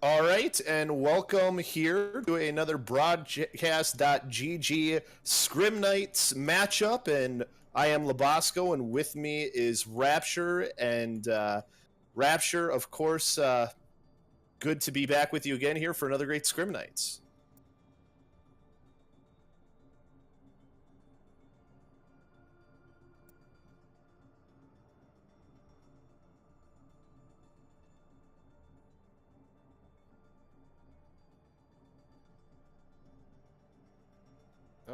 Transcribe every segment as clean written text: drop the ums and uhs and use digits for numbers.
All right, and welcome here to another Broadcast.gg Scrim Nights matchup. And I am Labosco, and with me is Rapture. And Rapture, of course, good to be back with you again here for another great Scrim Nights.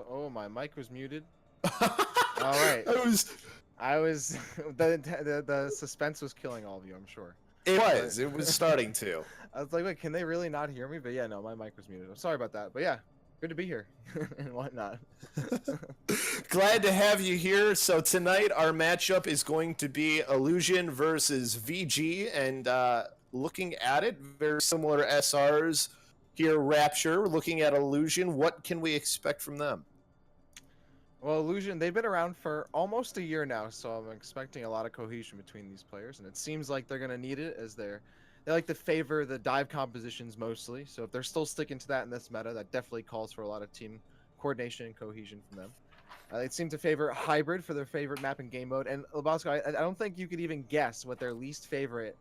Oh, my mic was muted. All right. I was the suspense was killing all of you, I'm sure. It was starting to. I was like, wait, can they really not hear me? But yeah, no, my mic was muted. I'm sorry about that. But yeah, good to be here and whatnot. Glad to have you here. So tonight our matchup is going to be IlluZion versus VG, and looking at it, very similar SRs here. Rapture, looking at IlluZion, what can we expect from them? Well, IlluZion, they've been around for almost a year now, so I'm expecting a lot of cohesion between these players, and it seems like they're gonna need it as they like to favor the dive compositions mostly. So if they're still sticking to that in this meta, that definitely calls for a lot of team coordination and cohesion from them. They seem to favor hybrid for their favorite map and game mode. And Labosco, I don't think you could even guess what their least favorite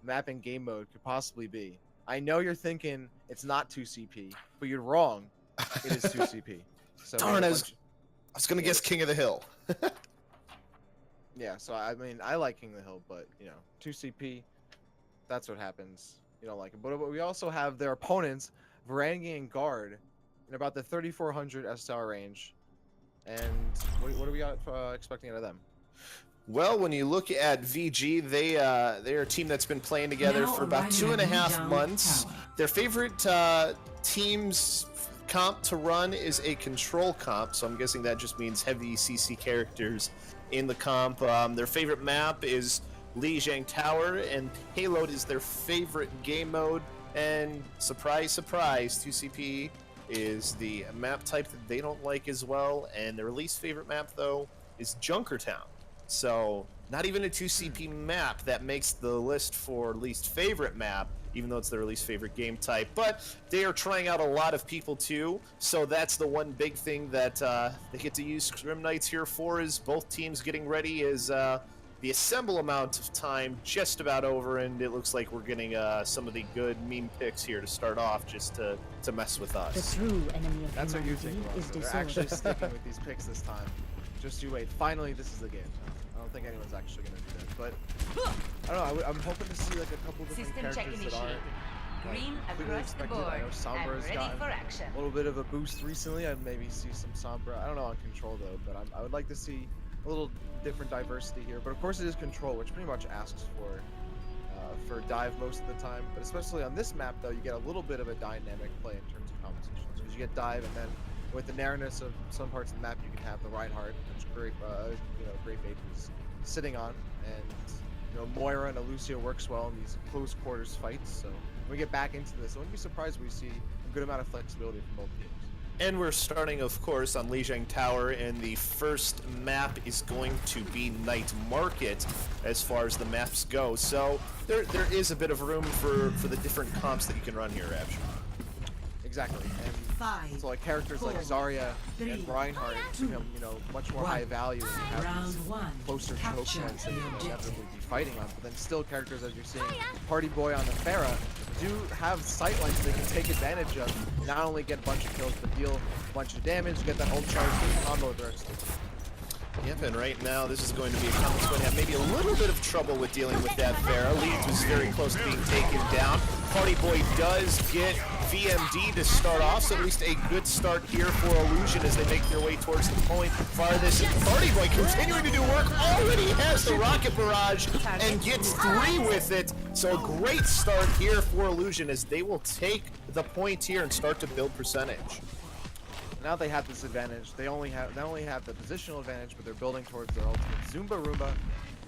map and game mode could possibly be. I know you're thinking it's not 2CP, but you're wrong. It is 2CP. So darn, I was gonna guess King of the Hill. Yeah, so I mean, I like King of the Hill, but you know, 2CP, that's what happens. You don't like it. But we also have their opponents, Varangian Guard, in about the 3400 SR range. And what are we expecting out of them? Well, when you look at VG, they're a team that's been playing together for about 2.5 months. Their favorite team's comp to run is a control comp, so I'm guessing that just means heavy CC characters in the comp. Their favorite map is IlluZion Tower, and Payload is their favorite game mode. And surprise, surprise, 2CP is the map type that they don't like as well. And their least favorite map, though, is Junkertown. So not even a 2CP map that makes the list for least favorite map, even though it's their least favorite game type. But they are trying out a lot of people too, so that's the one big thing that they get to use Scrim Nights here for, is both teams getting ready. Is the assemble amount of time just about over, and it looks like we're getting some of the good meme picks here to start off, just to mess with us. The true enemy of That's what you think, is they're actually sticking with these picks this time. Just you wait. Finally, this is the game. I don't think anyone's actually going to do that, but I don't know. I'm hoping to see like a couple different characters that aren't Green completely across the expected. board. I know Sombra's gotten a little bit of a boost recently. I'd maybe see some Sombra. I don't know on Control though, but I would like to see a little different diversity here. But of course, it is Control, which pretty much asks for dive most of the time. But especially on this map, though, you get a little bit of a dynamic play in terms of competitions, because you get dive, and then with the narrowness of some parts of the map, you can have the Reinhardt, which great Vape is sitting on, and Moira and IlluZion works well in these close quarters fights. So when we get back into this, I wouldn't be surprised we see a good amount of flexibility from both teams. And we're starting, of course, on IlluZion Tower, and the first map is going to be Night Market as far as the maps go. So there is a bit of room for the different comps that you can run here, Rapture. Exactly. And so like characters like Zarya and Reinhardt become, much more high value, and you have these closer choke points that you can inevitably be fighting on. But then still characters, as you're seeing, Party Boy on the Pharah, do have sight lines they can take advantage of, not only get a bunch of kills, but deal a bunch of damage, get that ult charge, and combo with the rest of it. Yep, and right now this is going to be a comp that's going to have maybe a little bit of trouble with dealing with that Pharah. Leeds was very close to being taken down. Party Boy does get VMD to start off, so at least a good start here for IlluZion as they make their way towards the point farthest. Party Boy continuing to do work, already has the rocket barrage and gets 3 with it. So a great start here for IlluZion as they will take the point here and start to build percentage. Now they have this advantage. They only have the positional advantage, but they're building towards their ultimate. Zumba Roomba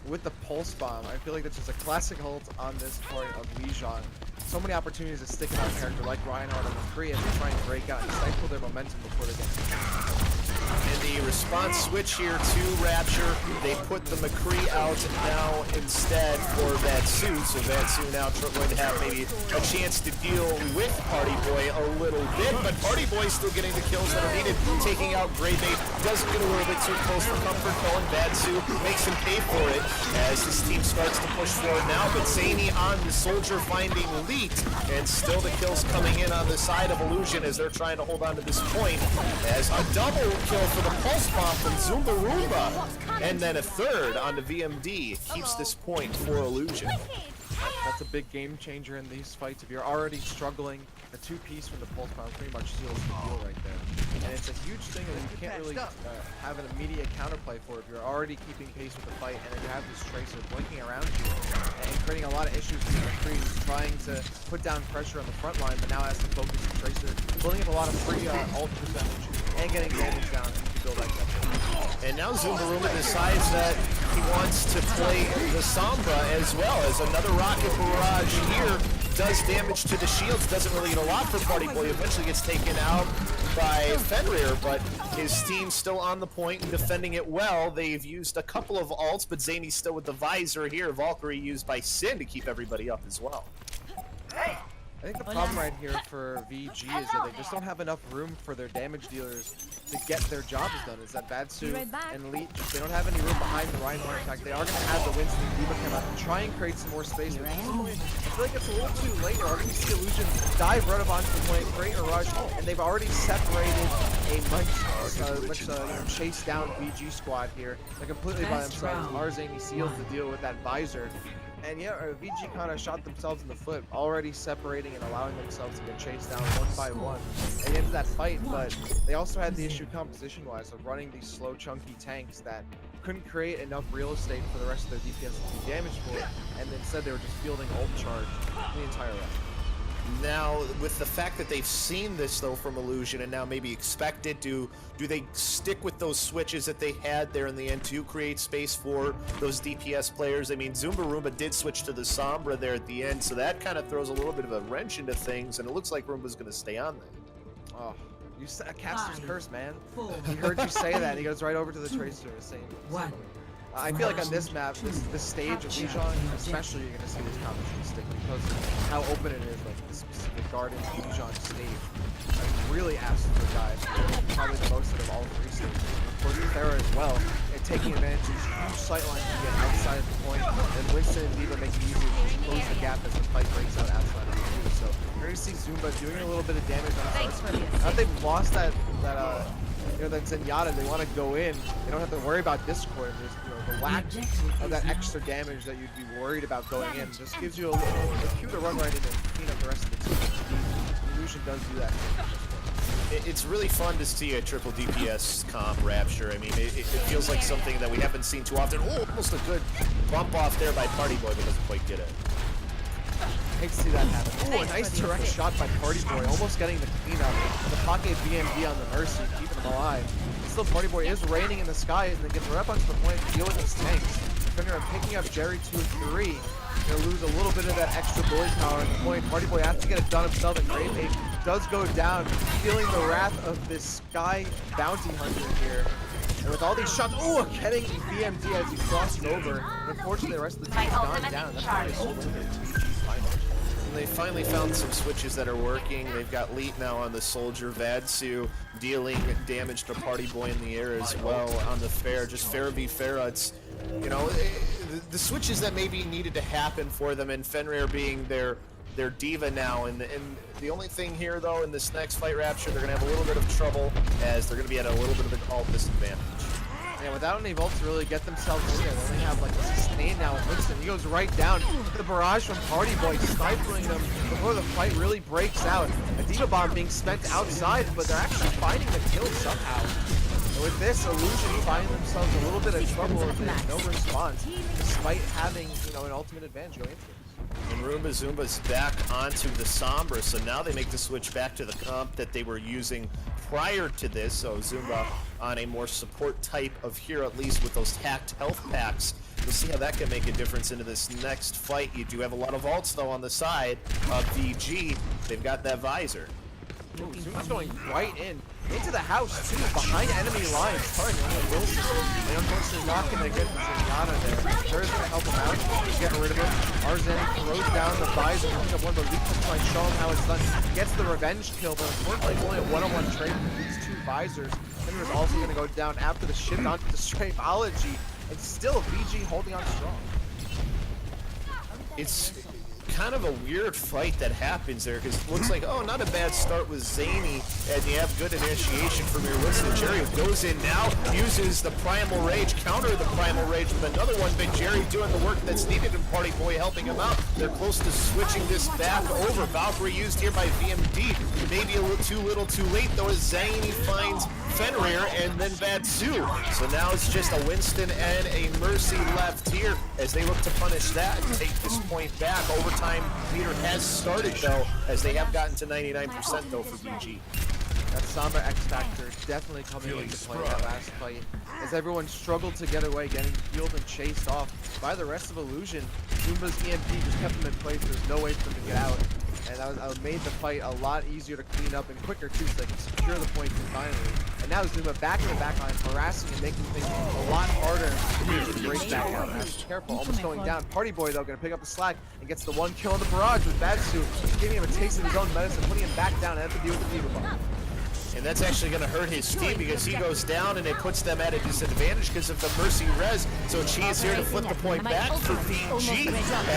with the pulse bomb. I feel like that's just a classic ult on this part of IlluZion. so many opportunities to stick out a character like Reinhardt and McCree as they try and break out and stifle their momentum before they get. And the response switch here to Rapture, they put the McCree out now instead for Vatsu. So Vatsu now going to have maybe a chance to deal with Party Boy a little bit, but Party Boy still getting the kills that are needed, taking out Grey Mate. Doesn't get a little bit too close for comfort though, and Vatsu makes him pay for it as his team starts to push forward now, but Zany on the Soldier finding Leet, and still the kills coming in on the side of IlluZion as they're trying to hold on to this point, as a double kill for the Pulse Bomb from Zumba Roomba, and then a third onto VMD keeps this point for IlluZion. That's a big game changer in these fights. If you're already struggling, the two-piece from the Pulse Bomb pretty much seals the deal right there. And it's a huge thing that you can't really have an immediate counterplay for if you're already keeping pace with the fight, and then you have this Tracer blinking around you and creating a lot of issues with McCree, trying to put down pressure on the front line, but now has to focus the Tracer, building up a lot of free ult percentage and getting damage down to build that catch. And now Zumbaruma decides that he wants to play the Sombra as well, as another rocket barrage here does damage to the shields. Doesn't really get a lot for Party Boy. Eventually gets taken out by Fenrir, but his team's still on the point and defending it well. They've used a couple of ults, but Zany's still with the visor here. Valkyrie used by Sin to keep everybody up as well. I think the problem right here for VG is that they just don't have enough room for their damage dealers to get their jobs done. Is that Vatsu and Leet, they don't have any room behind the Reinhardt. In fact, they are going to have the Winston and D.Va come out and try and create some more space. But I feel like it's a little too late. We're already going to see IlluZion dive right up onto the point, create a rush, and they've already separated a much chase down VG squad here. They're completely by themselves. Arzani seals the deal with that visor. And yeah, VG kind of shot themselves in the foot, already separating and allowing themselves to get chased down one by one at the end of that fight. But they also had the issue composition-wise of running these slow, chunky tanks that couldn't create enough real estate for the rest of their DPS to do damage for it, and instead they were just fielding ult charge the entire round. Now, with the fact that they've seen this though from IlluZion and now maybe expect it, do they stick with those switches that they had there in the end to create space for those DPS players? I mean, Zumba Roomba did switch to the Sombra there at the end, so that kind of throws a little bit of a wrench into things, and it looks like Roomba's going to stay on there. Oh, you said caster's curse, man. He heard you say that, he goes right over to the Tracer saying, I feel like on this map, this stage of IlluZion, especially, you're going to see this competition stick because of how open it is, like the specific Garden's IlluZion stage. I really asked for guys, probably the most out of all three stages. For Terra as well, and taking advantage of these huge sightlines to get outside of the point, and Winston and D.Va make it easier to just close the gap as the fight breaks out outside of the two. So you're going to see Zumba doing a little bit of damage on the first. Now that they've lost that Zenyatta, they want to go in. They don't have to worry about Discord. There's, the lack of that extra damage that you'd be worried about going in just gives you a cue to run right in and clean up the rest of the team. IlluZion does do that. It's really fun to see a triple DPS comp Rapture. I mean, it feels like something that we haven't seen too often. Oh, almost a good bump off there by Party Boy, but doesn't quite get it. I hate to see that happen. Oh, a nice direct shot by Party Boy, almost getting the cleanup. The pocket BMD on the Mercy, keeping him alive. Still, Party Boy is raining in the skies and then gets right up onto the point to deal with his tanks. Fenrir picking up Jerry 2 and 3. Gonna lose a little bit of that extra bully power at the point. Party Boy has to get it done himself, and Grey Mate does go down, feeling the wrath of this Sky Bounty Hunter here. And with all these shots, oh, getting BMD as he crossed over. And unfortunately, the rest of the team's gone down. That's why they sold it to VG's final. They finally found some switches that are working. They've got Leet now on the Soldier, Vatsu dealing damage to Party Boy in the air as well on the Fair. Just Fair v Fair. It's, the switches that maybe needed to happen for them, and Fenrir being their D.Va now. And the only thing here, though, in this next fight, Rapture, they're going to have a little bit of trouble as they're going to be at a little bit of an ult disadvantage. Yeah, without any ult to really get themselves in there, they only have like a sustain now with Winston. He goes right down. The barrage from Party Boy stifling them before the fight really breaks out. A D.Va bomb being spent outside, but they're actually finding the kill somehow. And with this, IlluZion finding themselves a little bit of trouble with no response, despite having, an ultimate advantage going into it. And Roomba Zumba's back onto the Sombra, so now they make the switch back to the comp that they were using prior to this. So Zumba on a more support type of hero, at least with those hacked health packs We'll see how that can make a difference into this next fight. You do have a lot of ults, though, on the side of VG. They've got that visor. Ooh, Zuma's going right into the house too, behind enemy lines. Targeting Wilson. And unfortunately not going to get the Zenyatta there. Sure is going to help him out, get rid of him. Arzeni throws down the visor, picking up one of the weak points, trying to show him how it's done. Gets the revenge kill, but unfortunately it's only a one-on-one trade with these two visors. Henry is also going to go down after the shift onto the Strafology, and still VG holding on strong. It's kind of a weird fight that happens there, because it looks like, oh, not a bad start with Zany, and you have good initiation from your Winston. Jerry goes in now, uses the Primal Rage, counter the Primal Rage with another one, but Jerry doing the work that's needed, and Party Boy helping him out. They're close to switching this back over. Valkyrie used here by VMD, maybe a little too late, though, as Zany finds Fenrir and then Vatsu. So now it's just a Winston and a Mercy left here as they look to punish that and take this point back. Overtime meter has started, though, as they have gotten to 99% though for VG. That Sombra X Factor definitely coming into play in that last fight, as everyone struggled to get away, getting healed and chased off by the rest of IlluZion. Zumba's EMP just kept them in place. There's no way for them to get out. And that made the fight a lot easier to clean up and quicker too, so they can secure the points finally. And now Zuma back in the backline, harassing and making things a lot harder to break that out. Careful, almost going down. Party Boy though, gonna pick up the slack and gets the one kill in the barrage with Vatsu, giving him a taste of his own medicine, putting him back down and have to deal with the Diva Bomb. And that's actually going to hurt his team because he goes down and it puts them at a disadvantage because of the Mercy res. So Chi is here to flip the point back for VG,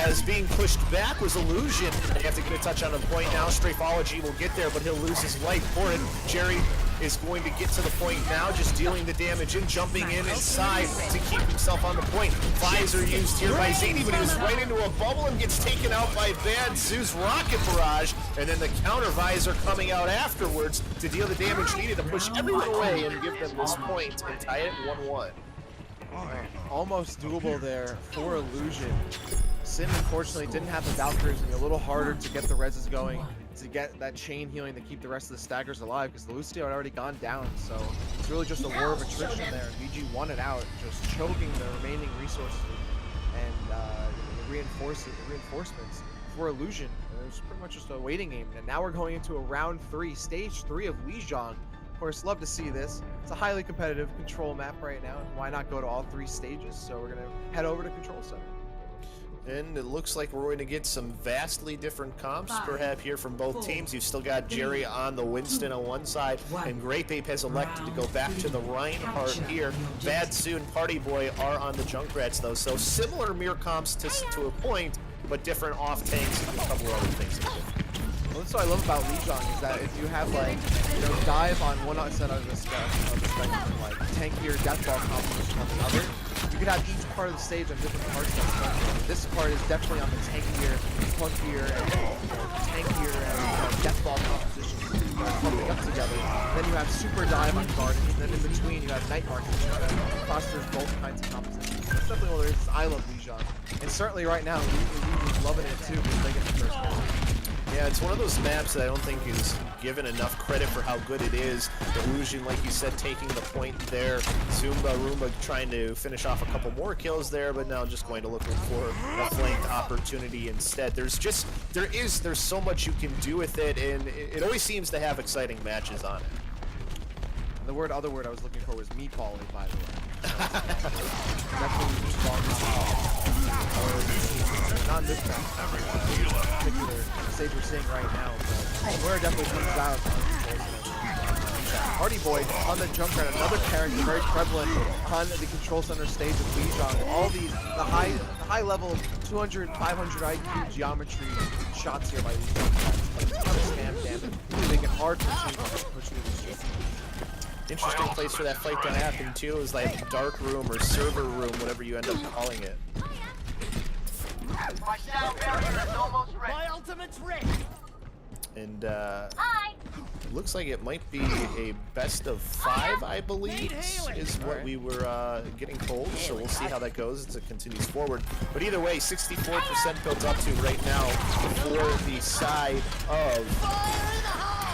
as being pushed back was IlluZion. They have to get a touch on the point now. Strafology will get there, but he'll lose his life for it. Jerry is going to get to the point now, just dealing the damage and jumping in inside to keep himself on the point. Visor used here by Zany, but he was right into a bubble and gets taken out by Bad Sue's rocket barrage, and then the counter visor coming out afterwards to deal the damage needed to push everyone away and give them this point and tie it 1-1. Almost doable there for IlluZion. Sin unfortunately didn't have the Valkyries, and a little harder to get the reses going, to get that chain healing to keep the rest of the staggers alive, because the Lucio had already gone down. So it's really just a war of attrition there. VG won it out, just choking the remaining resources and the reinforcements for IlluZion. It was pretty much just a waiting game, and now we're going into a round 3, stage 3 of Lijiang. Of course, love to see this. It's a highly competitive control map right now, and why not go to all 3 stages? So we're gonna head over to Control Center. And it looks like we're going to get some vastly different comps, perhaps here from both teams. You've still got Jerry on the Winston on one side, and Grape Ape has elected to go back to the Reinhardt here. Bad Soon, Party Boy are on the Junkrats, though, so similar mirror comps to a point, but different off tanks and a couple of other things. Well, that's what I love about Lijiang, is that if you have, like, dive on one side of the spectrum, like tankier deathball competition on the other, you could have each part of the stage on different parts of the spectrum. This part is definitely on the tankier, clunkier, and deathball competition clumping up together. Then you have super dive on guard, and then in between you have night market, which fosters both kinds of competition. That's definitely what it is. I love Lijiang, and certainly right now, Lijiang's loving it too because they get the first goal. Yeah, it's one of those maps that I don't think is given enough credit for how good it is. IlluZion, like you said, taking the point there. Roomba trying to finish off a couple more kills there, but now just going to look for a flanked opportunity instead. There's so much you can do with it, and it always seems to have exciting matches on it. And the other word I was looking for was meatball, by the way. Definitely meatball. Not in this particular stage we're seeing right now, but where it definitely comes out on Party Boy on the Junkrat, another character very prevalent on the Control Center stage of Lijiang. All these, the high level 200, 500 IQ geometry shots here by these Junkrats. A ton of spam damage, really making it hard for teams to push through the street. Interesting place for that fight to happen too is like dark room or server room, whatever you end up calling it. My sound barrier is almost ready. My ultimate's ready. And looks like it might be a best of 5, I believe, is what we were getting told. So we'll see how that goes as it continues forward. But either way, 64% built up to right now for the side of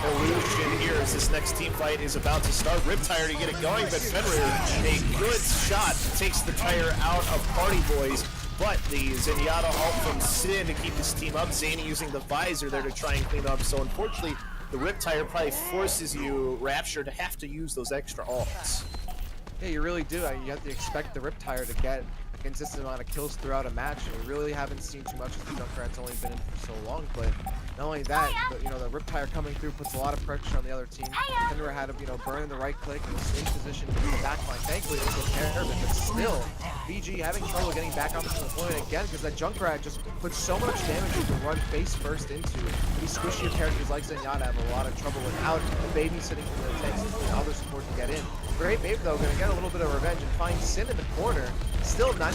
IlluZion here as this next team fight is about to start. Riptire to get it going, but Fenrir, a good shot, takes the tire out of Party Boys. But the Zenyatta ult from Sin to keep this team up. Zany using the visor there to try and clean up. So unfortunately, the Riptire probably forces you, Rapture, to have to use those extra ults. Yeah, you really do. You have to expect the Riptire to get a consistent amount of kills throughout a match. And we really haven't seen too much as the Junkrat's only been in for so long. But not only that, but, the Riptire coming through puts a lot of pressure on the other team. Fenrir had to, burn the right click and stay in position in the backline. Thankfully, they took care of it. But still, VG having trouble getting back onto the point again because that Junkrat just puts so much damage you can run face first into. These squishier characters like Zenyatta have a lot of trouble without babysitting from the tanks and other support to get in. Great Babe, though, going to get a little bit of revenge and find Sin in the corner. Still 99%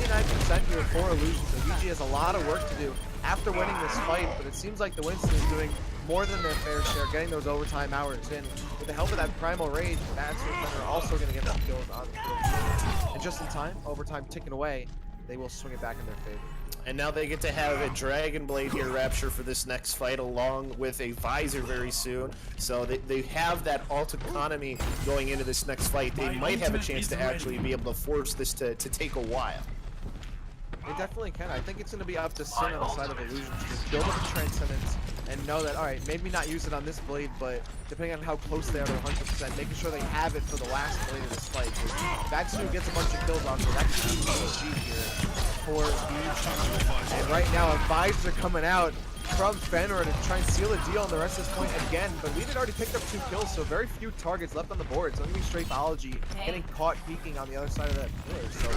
here for IlluZion, so VG has a lot of work to do after winning this fight, but it seems like the Winston is doing more than their fair share, getting those overtime hours in. With the help of that Primal Rage, that's what they're also going to get some kills on the field. And just in time, overtime ticking away, they will swing it back in their favor. And now they get to have a Dragon Blade here, Rapture, for this next fight, along with a Visor very soon. So they have that ult economy going into this next fight. They might have a chance to actually be able to force this to take a while. They definitely can. I think it's going to be up to Sin on the side of IlluZion to just build up the Transcendence and know that, alright, maybe not use it on this blade, but depending on how close they are to 100%, making sure they have it for the last blade of this fight. Vatsu gets a bunch of kills on, so that could be GG here for VG. And right now, vibes are coming out from Fenrir to try and seal a deal on the rest of this point again, but Lead had already picked up 2 kills, so very few targets left on the board. So it's going to be straight biology, getting caught peeking on the other side of that pillar. So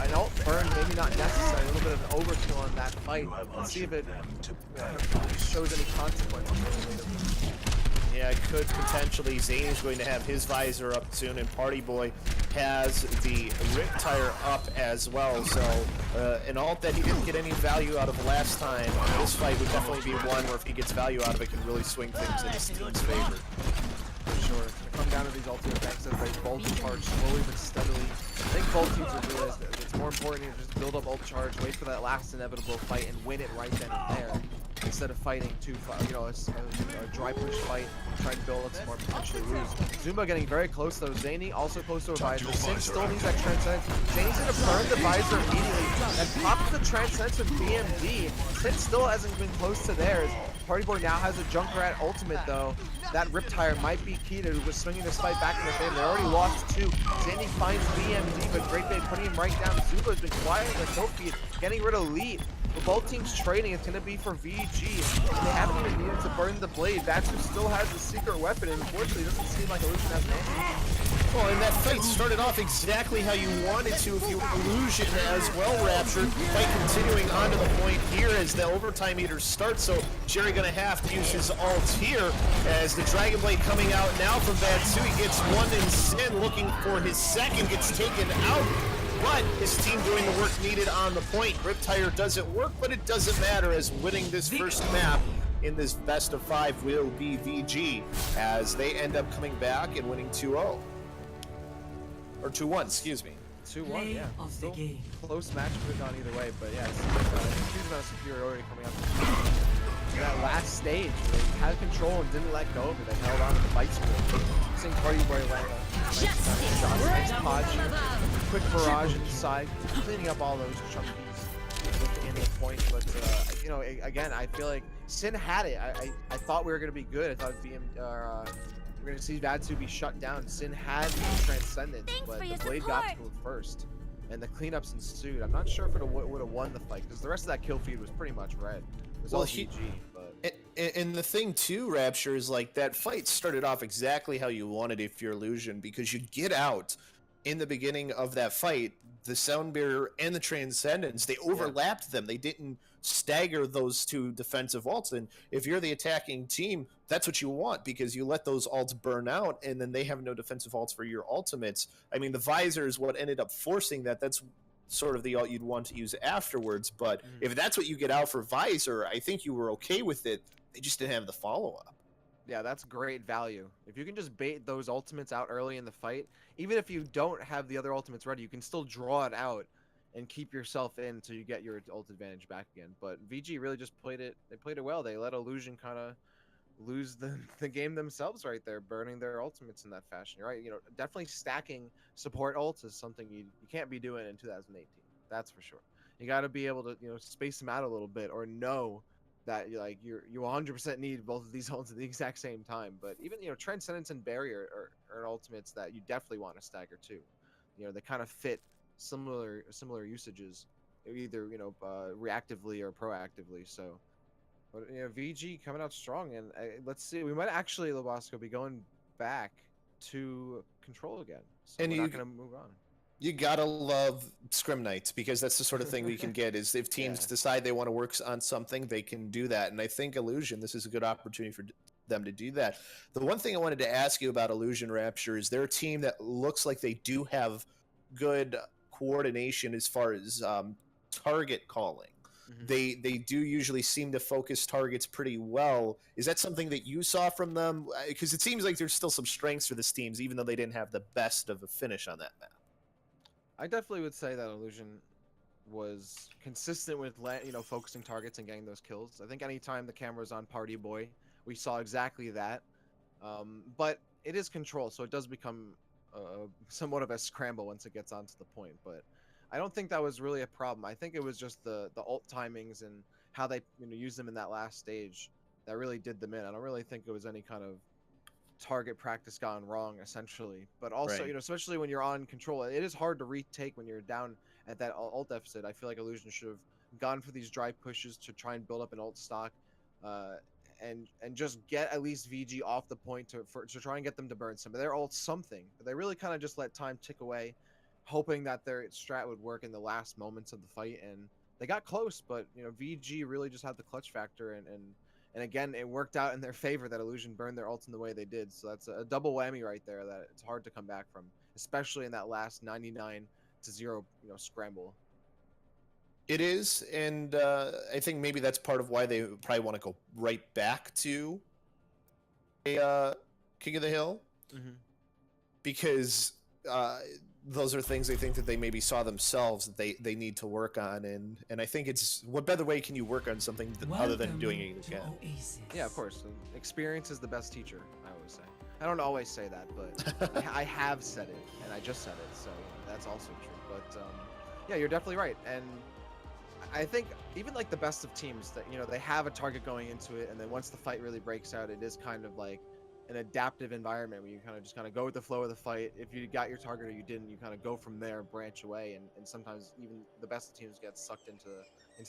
an ult burn, maybe not necessary, a little bit of an overkill on that fight. Let's see if it shows any consequences. Yeah, it could potentially. Zane's going to have his visor up soon, and Party Boy has the Riptire up as well. So an ult that he didn't get any value out of last time, this fight would definitely be one where if he gets value out of it, can really swing things in his team's favor. For sure. It's going to come down to these ultimate banks as they bolt charge slowly but steadily. I think both teams have realized that it's more important to just build up ult charge, wait for that last inevitable fight, and win it right then and there, instead of fighting a dry push fight, trying to build up some more, potentially lose. Zuma getting very close though. Zany also close to a visor. Sin still needs that Transcendence. Zany's gonna burn the visor immediately and pop the Transcendence with BMD. Sin still hasn't been close to theirs. Party Boy now has a Junkrat ultimate though. That Riptire might be key to just swinging this fight back in their favor. They already lost 2. Zany finds BMD, but Great Babe putting him right down. Zuba's been quiet in the kill feed, getting rid of Lead. With both teams trading, it's going to be for VG. They haven't even needed to burn the blade. Vatsu still has the secret weapon, and unfortunately, it doesn't seem like IlluZion has an answer. Well, and that fight started off exactly how you wanted to if you IlluZion as well, Rapture. Fight continuing on to the point here as the overtime meter starts, so Jerry going to have to use his ult here as the Dragon Blade coming out now from Vatsu. He gets 1 in Sin, looking for his second, gets taken out. But his team doing the work needed on the point. Riptire doesn't work, but it doesn't matter as winning this first map in this best of 5 will be VG as they end up coming back and winning 2-0. Or 2-1, excuse me. 2-1, yeah. Still close match could have gone either way, but yeah, it's a huge amount of superiority coming out to that last stage where they had control and didn't let go of it. They held on to the fight spirit. Seeing Party Boy land a nice shot, nice pod shoot, quick barrage inside, cleaning up all those chunkies within the point. But again, I feel like Sin had it. I thought we were gonna be good. I thought we're gonna see Vatsu be shut down. Sin had the Transcendence, but the blade got to it first, and the cleanups ensued. I'm not sure if it would have won the fight because the rest of that kill feed was pretty much red. It was all GG, but. And the thing too, Rapture, is like that fight started off exactly how you wanted if you're IlluZion, because you get out in the beginning of that fight, the Sound Barrier and the Transcendence, they overlapped them. They didn't stagger those 2 defensive ults. And if you're the attacking team, that's what you want, because you let those ults burn out and then they have no defensive ults for your ultimates. I mean, the visor is what ended up forcing that. That's sort of the ult you'd want to use afterwards. But if that's what you get out for visor, I think you were okay with it. They just didn't have the follow-up. Yeah, that's great value. If you can just bait those ultimates out early in the fight, even if you don't have the other ultimates ready, you can still draw it out and keep yourself in until you get your ult advantage back again. But VG really just played it. They played it well. They let IlluZion kind of lose the game themselves right there, burning their ultimates in that fashion. You're right. Definitely stacking support ults is something you can't be doing in 2018. That's for sure. You got to be able to space them out a little bit, or know that you 100% need both of these ults at the exact same time. But even Transcendence and Barrier are ultimates that you definitely want to stagger too. They kind of fit similar usages, either reactively or proactively. So, but VG coming out strong, and let's see, we might actually, Lobosco, be going back to control again. So And we're not going to move on. You gotta love Scrim Nights, because that's the sort of thing we can get, is if teams decide they want to work on something, they can do that. And I think IlluZion, this is a good opportunity for them to do that. The one thing I wanted to ask you about IlluZion Rapture is they're a team that looks like they do have good coordination as far as target calling. They do usually seem to focus targets pretty well. Is that something that you saw from them? Because it seems like there's still some strengths for this teams, even though they didn't have the best of a finish on that map. I definitely would say that IlluZion was consistent with focusing targets and getting those kills. I think anytime the camera was on Party Boy, we saw exactly that. But it is control, so it does become somewhat of a scramble once it gets onto the point. But I don't think that was really a problem. I think it was just the ult timings and how they used them in that last stage that really did them in. I don't really think it was any kind of target practice gone wrong, essentially. But also, Right. especially when you're on control, it is hard to retake when you're down at that ult deficit. I feel like IlluZion should have gone for these dry pushes to try and build up an ult stock, and just get at least VG off the point to try and get them to burn some of their ult something. But they really kind of just let time tick away, hoping that their strat would work in the last moments of the fight, and they got close. But VG really just had the clutch factor, and again, it worked out in their favor that IlluZion burned their ults in the way they did. So that's a double whammy right there that it's hard to come back from, especially in that last 99-0 scramble. It is, and I think maybe that's part of why they probably want to go right back to a King of the Hill, because those are things I think that they maybe saw themselves that they need to work on, and I think it's, what better way can you work on something other than doing it again? Yeah, of course. Experience is the best teacher, I always say. I don't always say that, but I have said it, and I just said it, so that's also true. But yeah, you're definitely right, and I think even like the best of teams that they have a target going into it, and then once the fight really breaks out, it is kind of like an adaptive environment where you kind of go with the flow of the fight. If you got your target or you didn't, you kind of go from there, branch away, and sometimes even the best teams get sucked into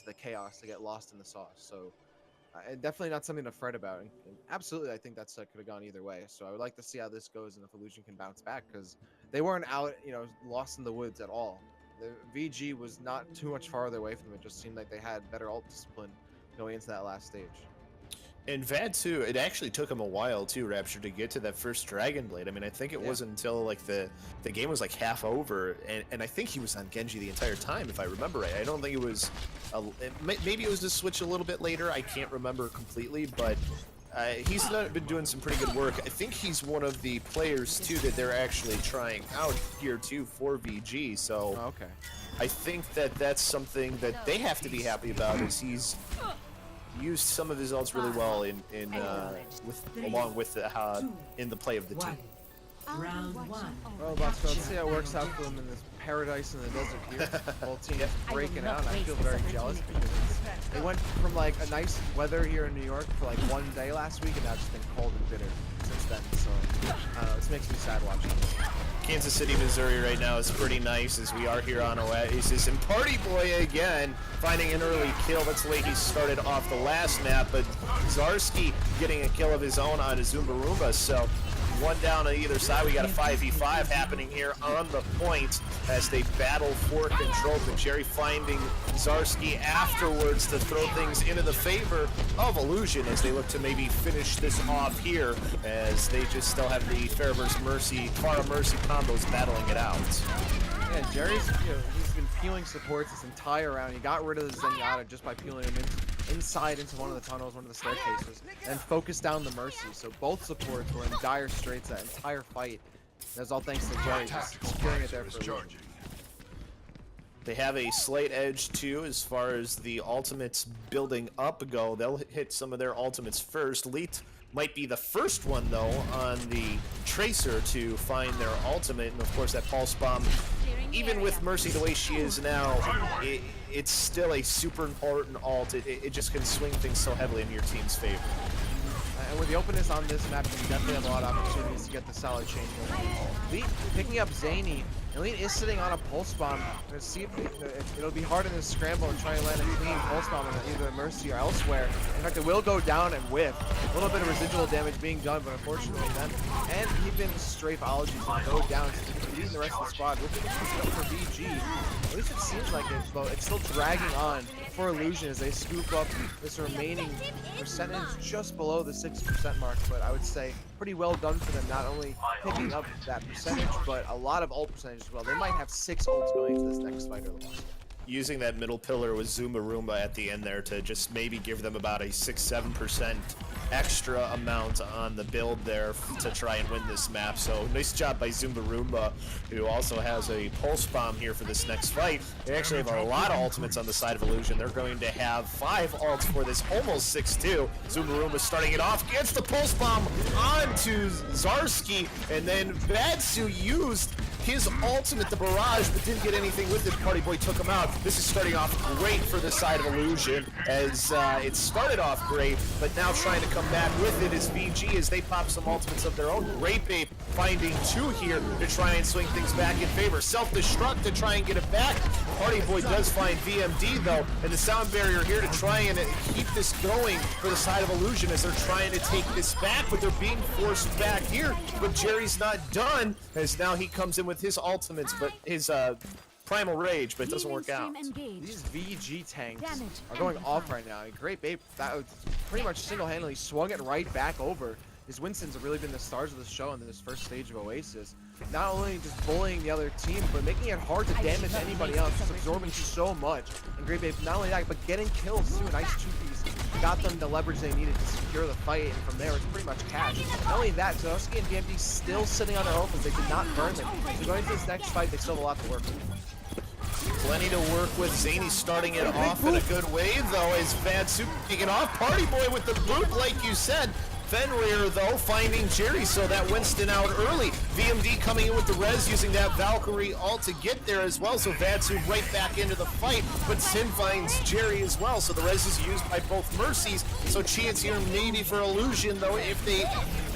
the chaos, to get lost in the sauce. So definitely not something to fret about, and absolutely I think that's could have gone either way. So I would like to see how this goes, and if IlluZion can bounce back, because they weren't out lost in the woods at all. The VG was not too much farther away from them. It just seemed like they had better ult discipline going into that last stage. And Vad too, it actually took him a while too, Rapture, to get to that first Dragon Blade. I mean, I think it wasn't until like the game was like half over, and I think he was on Genji the entire time, if I remember right. I don't think it was, maybe it was to switch a little bit later. I can't remember completely, but he's been doing some pretty good work. I think he's one of the players too that they're actually trying out here too for VG. So okay, I think that that's something that they have to be happy about, is he's used some of his ults really well along with in the play of the team. Round one. Well, let's see how it works out for them in this paradise in the desert here. The whole team is breaking out, and I feel very jealous, because they went from like a nice weather here in New York for like one day last week, and now it's just been cold and bitter since then. So I don't know, this makes me sad watching this. Kansas City, Missouri right now is pretty nice, as we are here on Oasis. And Party Boy again finding an early kill. That's the way he started off the last map, but Zarski getting a kill of his own on a Zumba Roomba. So one down on either side. We got a 5v5 happening here on the point as they battle for control. But Jerry finding Zarski afterwards to throw things into the favor of IlluZion as they look to maybe finish this off here, as they just still have the Farah Mercy combos battling it out. Yeah, Jerry's he's been peeling supports this entire round. He got rid of the Zenyatta just by peeling him inside into one of the tunnels, one of the staircases, and focused down the Mercy. So both supports were in dire straits that entire fight. That's all thanks to Jerry just securing it there for They have a slight edge too as far as the ultimates building up go. They'll hit some of their ultimates first. Elite might be the first one though on the Tracer to find their ultimate, and of course that Pulse Bomb, even with Mercy the way she is now, it's still a super important ult. It just can swing things so heavily in your team's favor. And with the openness on this map, you definitely have a lot of opportunities to get the solid change. Elite picking up Zany. Elite is sitting on a Pulse Bomb. Let's see if it'll be hard in this scramble and try and land a clean Pulse Bomb on either Mercy or elsewhere. In fact, it will go down and whiff. A little bit of residual damage being done, but unfortunately then, and even Strafology to go down, beating the rest of the squad. Looking to pick it up for VG. At least it seems like it, but it's still dragging on for IlluZion as they scoop up this remaining percentage just below the 6% mark. But I would say pretty well done for them, not only picking up that percentage, but a lot of ult percentage as well. They might have 6 ults going into this next fight or the loss. Using that middle pillar with Zumba Roomba at the end there to just maybe give them about a 6-7% extra amount on the build there to try and win this map. So nice job by Zumba Roomba, who also has a Pulse Bomb here for this next fight. They actually have a lot of ultimates on the side of IlluZion. They're going to have 5 ults for this almost 6-2. Zumba Roomba starting it off, gets the Pulse Bomb onto Zarski, and then Badsu used his ultimate, the barrage, but didn't get anything with it. Party Boy took him out. This is starting off great for the side of IlluZion, as it started off great, but now trying to come back with it is VG as they pop some ultimates of their own. Grape Ape finding 2 here to try and swing things back in favor. Self-destruct to try and get it back. Party Boy does find VMD though, and the sound barrier here to try and keep this going for the side of IlluZion as they're trying to take this back, but they're being forced back here. But Jerry's not done, as now he comes in with his ultimates, but his Primal Rage, but it doesn't work out. These VG tanks are going off right now. Grape Ape, that was pretty much single-handedly swung it right back over. His Winston's have really been the stars of the show in this first stage of Oasis. Not only just bullying the other team, but making it hard to damage anybody else. Just absorbing so much. And Grape Ape, not only that, but getting kills too. A nice 2-piece. Got them the leverage they needed to secure the fight, and from there it's pretty much cash. Not only that, Zarski and VMD still sitting on their ultimates. They did not burn them. So going into this next fight, they still have a lot to work with. Plenty to work with. Zany starting it off in a good way, though, as Badsu kicking off. Party Boy with the boot, like you said. Fenrir, though, finding Jerry, so that Winston out early. VMD coming in with the res, using that Valkyrie ult to get there as well, so Vadsu right back into the fight, but Sin finds Jerry as well, so the res is used by both Mercies, so chance here maybe for IlluZion, though, if they,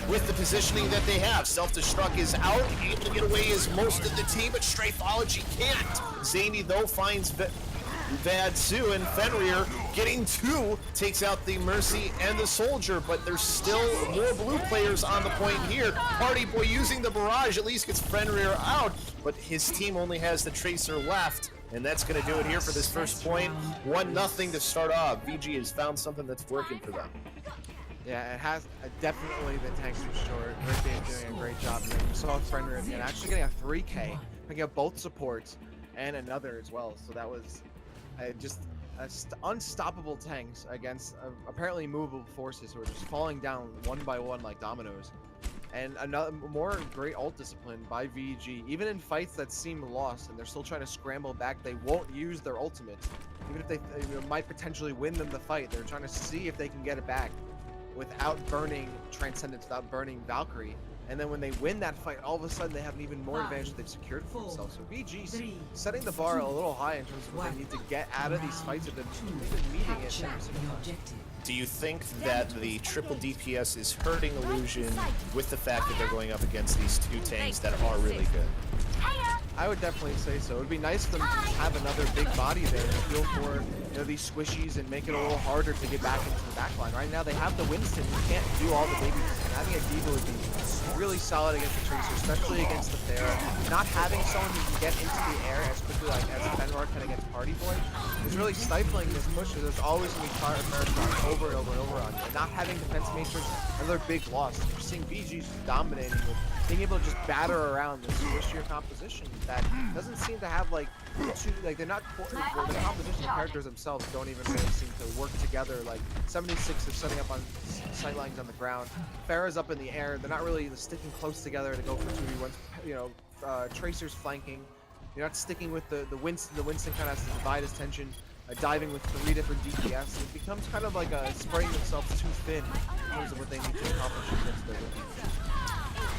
with the positioning that they have. Self-destruct is out, able to get away as most of the team, but Strafology can't. Zany, though, finds Vadsu, and Fenrir getting 2 takes out the Mercy and the Soldier, but there's still more blue players on the point here. Party Boy using the barrage at least gets Fenrir out, but his team only has the Tracer left, and that's going to do it here for this first point. 1-0 to start off. VG has found something that's working for them. Yeah, it has definitely the tanks are short. Rick doing a great job. And we saw Fenrir at the end actually getting a 3K, picking up both supports and another as well. So that was just unstoppable tanks against apparently movable forces who are just falling down one by one like dominoes. And another more great ult discipline by VG. Even in fights that seem lost and they're still trying to scramble back, they won't use their ultimates. Even if they might potentially win them the fight, they're trying to see if they can get it back without burning Transcendence, without burning Valkyrie. And then when they win that fight, all of a sudden they have an even more advantage that they've secured for themselves. So VG's setting the bar a little high in terms of what they need to get out of these fights if they've been meeting it. Do you think that the triple DPS is hurting IlluZion with the fact that they're going up against these 2 tanks that are really good? I would definitely say so. It would be nice for them to just have another big body there to feel for these squishies and make it a little harder to get back into the backline. Right now they have the Winston, you can't do all the babies, and having a D.Va would be really solid against the Tracer, especially against the Thera. Not having someone who can get into the air as quickly like as Fenrir can against Party Boy is really stifling this push. There's always going to be Marathon over and over and over on you. And not having Defense Matrix, another big loss. You're seeing VG just dominating with being able to just batter around this squishier composition that doesn't seem to have they're not the composition characters themselves don't even really seem to work together. Like 76 is setting up on sight lines on the ground, Pharah's up in the air. They're not really sticking close together to go for 2v1s. Tracer's flanking, You're not sticking with the Winston. The Winston kind of has to divide his attention, diving with 3 different DPS. It becomes kind of like spreading themselves too thin in terms of what they need to accomplish against their weapons.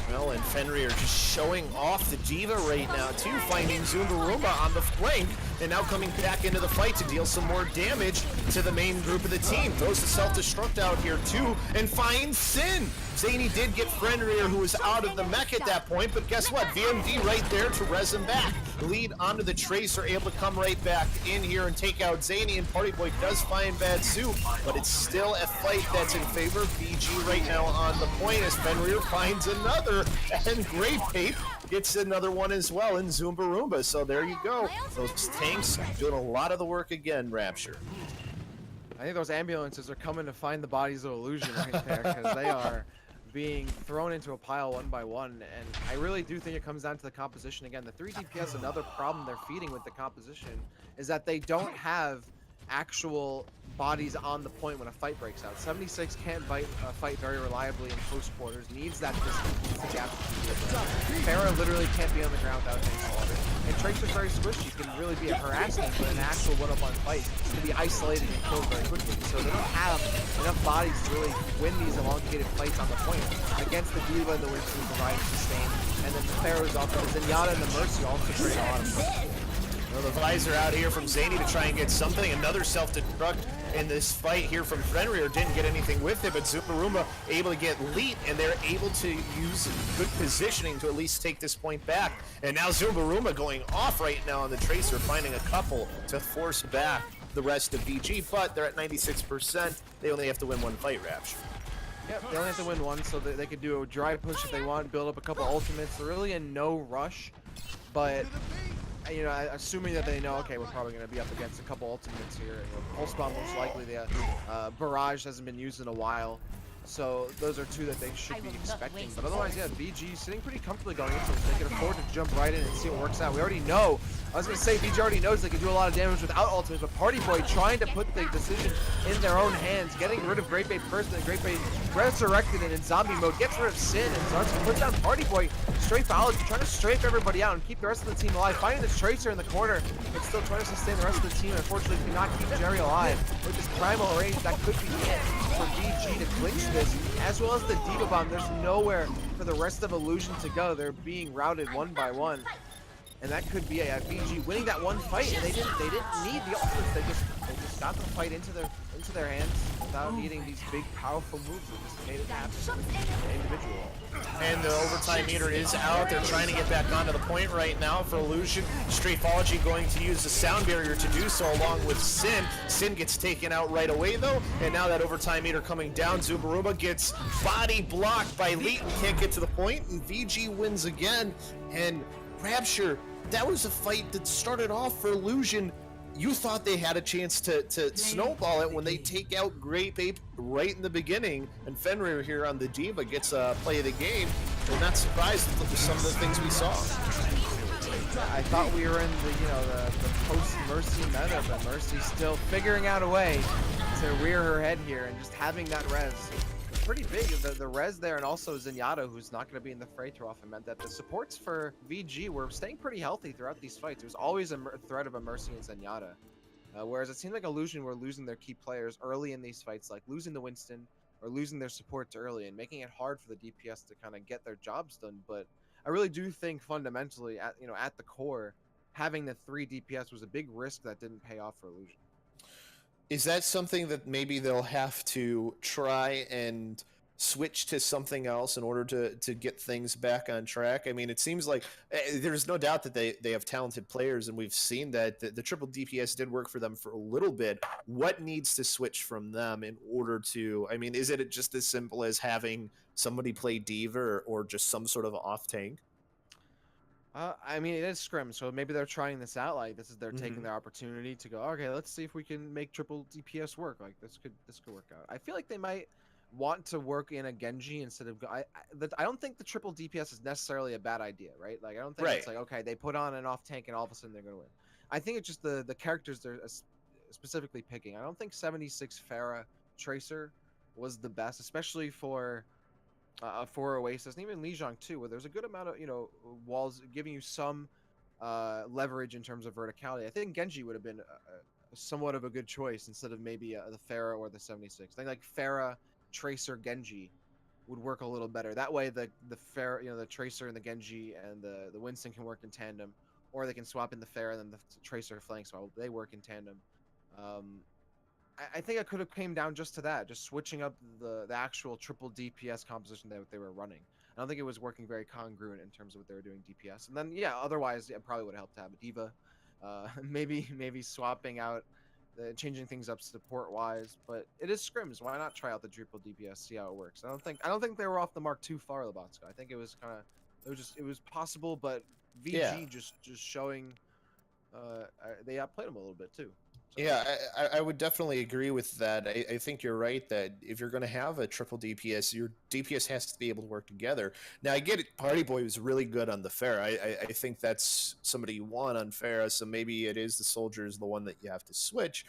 Well, and Fenrir just showing off the Diva right now, too, finding Zumbaruma on the flank, and now coming back into the fight to deal some more damage to the main group of the team. Throws the self-destruct out here, too, and finds Sin. Zany did get Fenrir, who was out of the mech at that point, but guess what? VMD right there to res him back. Lead onto the Tracer, able to come right back in here and take out Zany, and Party Boy does find Bad Soup, but it's still a fight that's in favor of VG right now on the point as Fenrir finds another, and Great Pape gets another one as well in Zumbarumba. So there you go. Those tanks doing a lot of the work again, Rapture. I think those ambulances are coming to find the bodies of IlluZion right there, because they are being thrown into a pile one by one, and I really do think it comes down to the composition again. The 3 DPS, another problem they're feeding with the composition is that they don't have actual bodies on the point when a fight breaks out. 76 can't fight very reliably in close quarters, needs that distance, needs the gap to be Farah literally can't be on the ground without getting slaughtered. And Tracer's very squishy, can really be harassing, but an actual one-on-one fight can be isolated and killed very quickly. So they don't have enough bodies to really win these elongated fights on the point against the Diva and the Winston providing sustain. And then the Pharaoh's off, the Zenyatta and the Mercy also create a lot of pressure. Well, the visor out here from Zany to try and get something. Another self-destruct in this fight here from Fenrir. Didn't get anything with it, but Zumbaruma able to get lead, and they're able to use good positioning to at least take this point back. And now Zumbaruma going off right now on the Tracer, finding a couple to force back the rest of VG, but they're at 96%. They only have to win one fight, Rapture. Yep, they only have to win one, so they could do a dry push if they want, build up a couple ultimates. They're really in no rush, but you know, assuming that they know, okay, we're probably going to be up against a couple ultimates here. You know, Pulse Bomb most likely. The Barrage hasn't been used in a while. So those are 2 that they should be expecting. But otherwise, yeah, VG sitting pretty comfortably going into this. They can afford to jump right in and see what works out. We already know. I was going to say, VG already knows they can do a lot of damage without ultimates, but Party Boy trying to put the decision in their own hands, getting rid of Great Bait first, and then Great Bait resurrected and in zombie mode, gets rid of Sin, and starts to put down Party Boy. Strafeology trying to strafe everybody out and keep the rest of the team alive. Finding this Tracer in the corner, but still trying to sustain the rest of the team. Unfortunately, cannot keep Jerry alive. With this primal range, that could be it for VG to clinch this, as well as the Diva Bomb. There's nowhere for the rest of IlluZion to go. They're being routed one by one. And that could be a VG winning that one fight, and they didn't need the ultimates. They just got the fight into their hands without needing these big powerful moves. They just made it happen individual. And the overtime meter is out. They're trying to get back onto the point right now for IlluZion. Strafeology going to use the sound barrier to do so along with Sin. Sin gets taken out right away though, and now that overtime meter coming down. Zumbaruma gets body blocked by Elite and can't get to the point, and VG wins again. And Rapture, that was a fight that started off for IlluZion. You thought they had a chance to snowball it when they take out Great Ape right in the beginning, and Fenrir here on the Diva gets a play of the game. We're not surprised with some of the things we saw. I thought we were in the post-Mercy meta, but Mercy's still figuring out a way to rear her head here, and just having that res pretty big. The res there, and also Zenyatta, who's not going to be in the fray too often, meant that the supports for VG were staying pretty healthy throughout these fights. It was always a threat of a Mercy and Zenyatta. Whereas it seemed like IlluZion were losing their key players early in these fights, like losing the Winston or losing their supports early and making it hard for the DPS to kind of get their jobs done. But I really do think fundamentally, at the core, having the 3 DPS was a big risk that didn't pay off for IlluZion. Is that something that maybe they'll have to try and switch to something else in order to get things back on track? I mean, it seems like there's no doubt that they have talented players, and we've seen that the triple DPS did work for them for a little bit. What needs to switch from them in order to, I mean, is it just as simple as having somebody play Diva or just some sort of off tank? I mean, it is Scrim, so maybe they're trying this out. Like, this is they're taking their opportunity to go, okay, let's see if we can make triple DPS work. Like, this could work out. I feel like they might want to work in a Genji instead of I don't think the triple DPS is necessarily a bad idea, right? Like, I don't think it's like, okay, they put on an off tank and all of a sudden they're going to win. I think it's just the characters they're specifically picking. I don't think 76 Farah Tracer was the best, especially for Oasis, and even IlluZion too, where there's a good amount of walls giving you some leverage in terms of verticality. I think Genji would have been somewhat of a good choice instead of maybe the Pharah or the 76. I think like Pharah, Tracer, Genji would work a little better. That way the Pharah, the Tracer and the Genji and the Winston can work in tandem, or they can swap in the Pharah and then the Tracer flank swap. They work in tandem. I think it could have came down just to that, just switching up the actual triple DPS composition that they were running. I don't think it was working very congruent in terms of what they were doing DPS. And then otherwise it probably would have helped to have a diva, maybe swapping out, changing things up support wise. But it is scrims. Why not try out the triple DPS, see how it works? I don't think they were off the mark too far, Lobatska. I think it was kind of it was possible, but VG just showing they outplayed them a little bit too. So. Yeah, I would definitely agree with that. I think you're right that if you're going to have a triple DPS, your DPS has to be able to work together. Now, I get it. Party Boy was really good on the Pharah. I think that's somebody you want on Pharah, so maybe it is the soldiers, the one that you have to switch.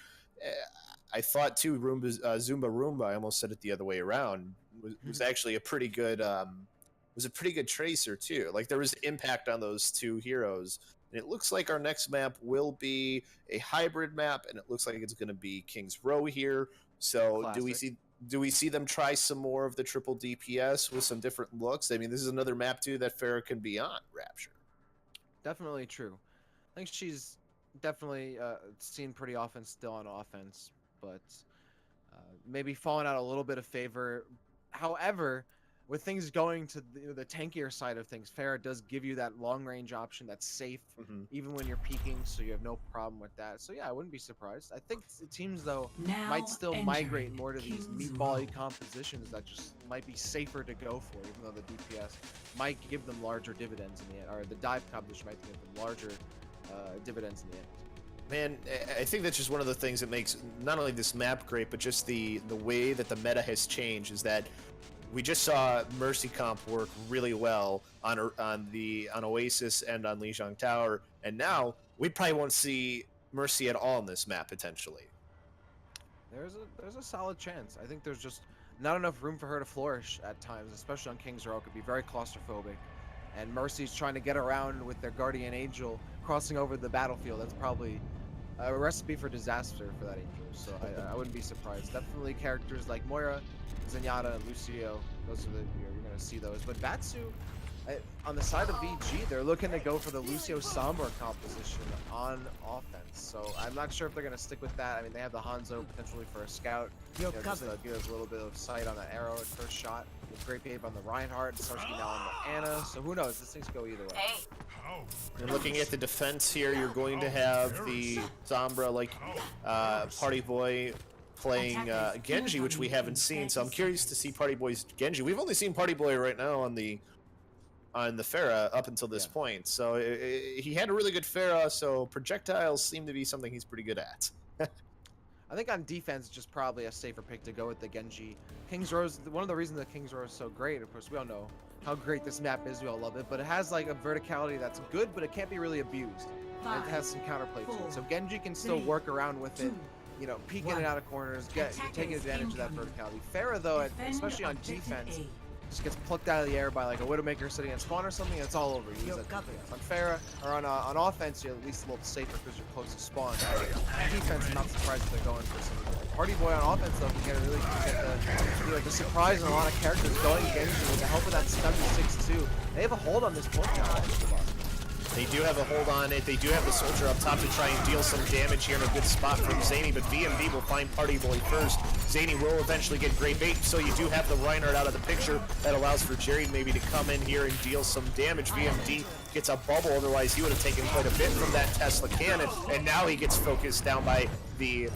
I thought, too, Zumba Roomba, I almost said it the other way around, was actually a pretty good tracer, too. Like, there was impact on those two heroes. And it looks like our next map will be a hybrid map, and it looks like it's going to be King's Row here. So Classic. do we see them try some more of the triple DPS with some different looks? I mean, this is another map too that Pharah can be on Rapture. Definitely true. I think she's definitely seen pretty often still on offense, but maybe falling out a little bit of favor. However, with things going to the tankier side of things, Pharah does give you that long range option that's safe, even when you're peeking, so you have no problem with that. So yeah, I wouldn't be surprised. I think the teams though might still migrate more to these meatball-y compositions that just might be safer to go for, even though the DPS might give them larger dividends in the end, or the dive composition might give them larger dividends in the end. Man, I think that's just one of the things that makes not only this map great, but just the way that the meta has changed is that we just saw Mercy comp work really well on Oasis and on Lijiang Tower, and now we probably won't see Mercy at all in this map potentially. There's a solid chance. I think there's just not enough room for her to flourish at times, especially on King's Row. It could be very claustrophobic, and Mercy's trying to get around with their Guardian Angel crossing over the battlefield. That's probably a recipe for disaster for that Angel. So I wouldn't be surprised. Definitely characters like Moira, Zenyatta, and Lucio, those are you're going to see those. But Batsu, on the side of VG, they're looking to go for the Lucio Sombra composition on offense. So I'm not sure if they're going to stick with that. I mean, they have the Hanzo potentially for a scout. Just give us a little bit of sight on that arrow at first shot. With great babe on the Reinhardt, and Starsky now on the Anna. So who knows? This thing's go either way. You're looking at the defense here. You're going to have the Sombra, like Party Boy, playing Genji, which we haven't seen. So I'm curious to see Party Boy's Genji. We've only seen Party Boy right now on the Pharah up until this point. So he had a really good Pharah, so projectiles seem to be something he's pretty good at. I think on defense, just probably a safer pick to go with the Genji. King's Row is one of the reasons that King's Row is so great. Of course, we all know how great this map is. We all love it, but it has like a verticality that's good, but it can't be really abused. And it has some counterplay to it. So Genji can still work around with it, peeking it out of corners, taking advantage of that verticality. Pharah, though, especially on defense, just gets plucked out of the air by like a Widowmaker sitting at spawn or something, and it's all over. You use that on Pharah, or on offense, you're at least a little safer because you're close to spawn. On defense, I'm not surprised if they're going for something like Party Boy on offense, though, can get the surprise in a lot of characters going Genji with the help of that stun 6-2. They have a hold on this point now. They do have a hold on it. They do have the soldier up top to try and deal some damage here in a good spot from Zany, but VMD will find Party Boy first. Zany will eventually get great bait, so you do have the Reinhardt out of the picture. That allows for Jerry maybe to come in here and deal some damage. VMD gets a bubble, otherwise he would have taken quite a bit from that Tesla cannon, and now he gets focused down by the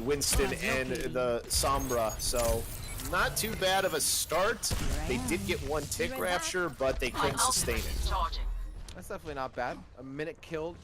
Winston and the Sombra, so not too bad of a start. They did get one tick Rapture, but they couldn't sustain it. That's definitely not bad. A minute killed.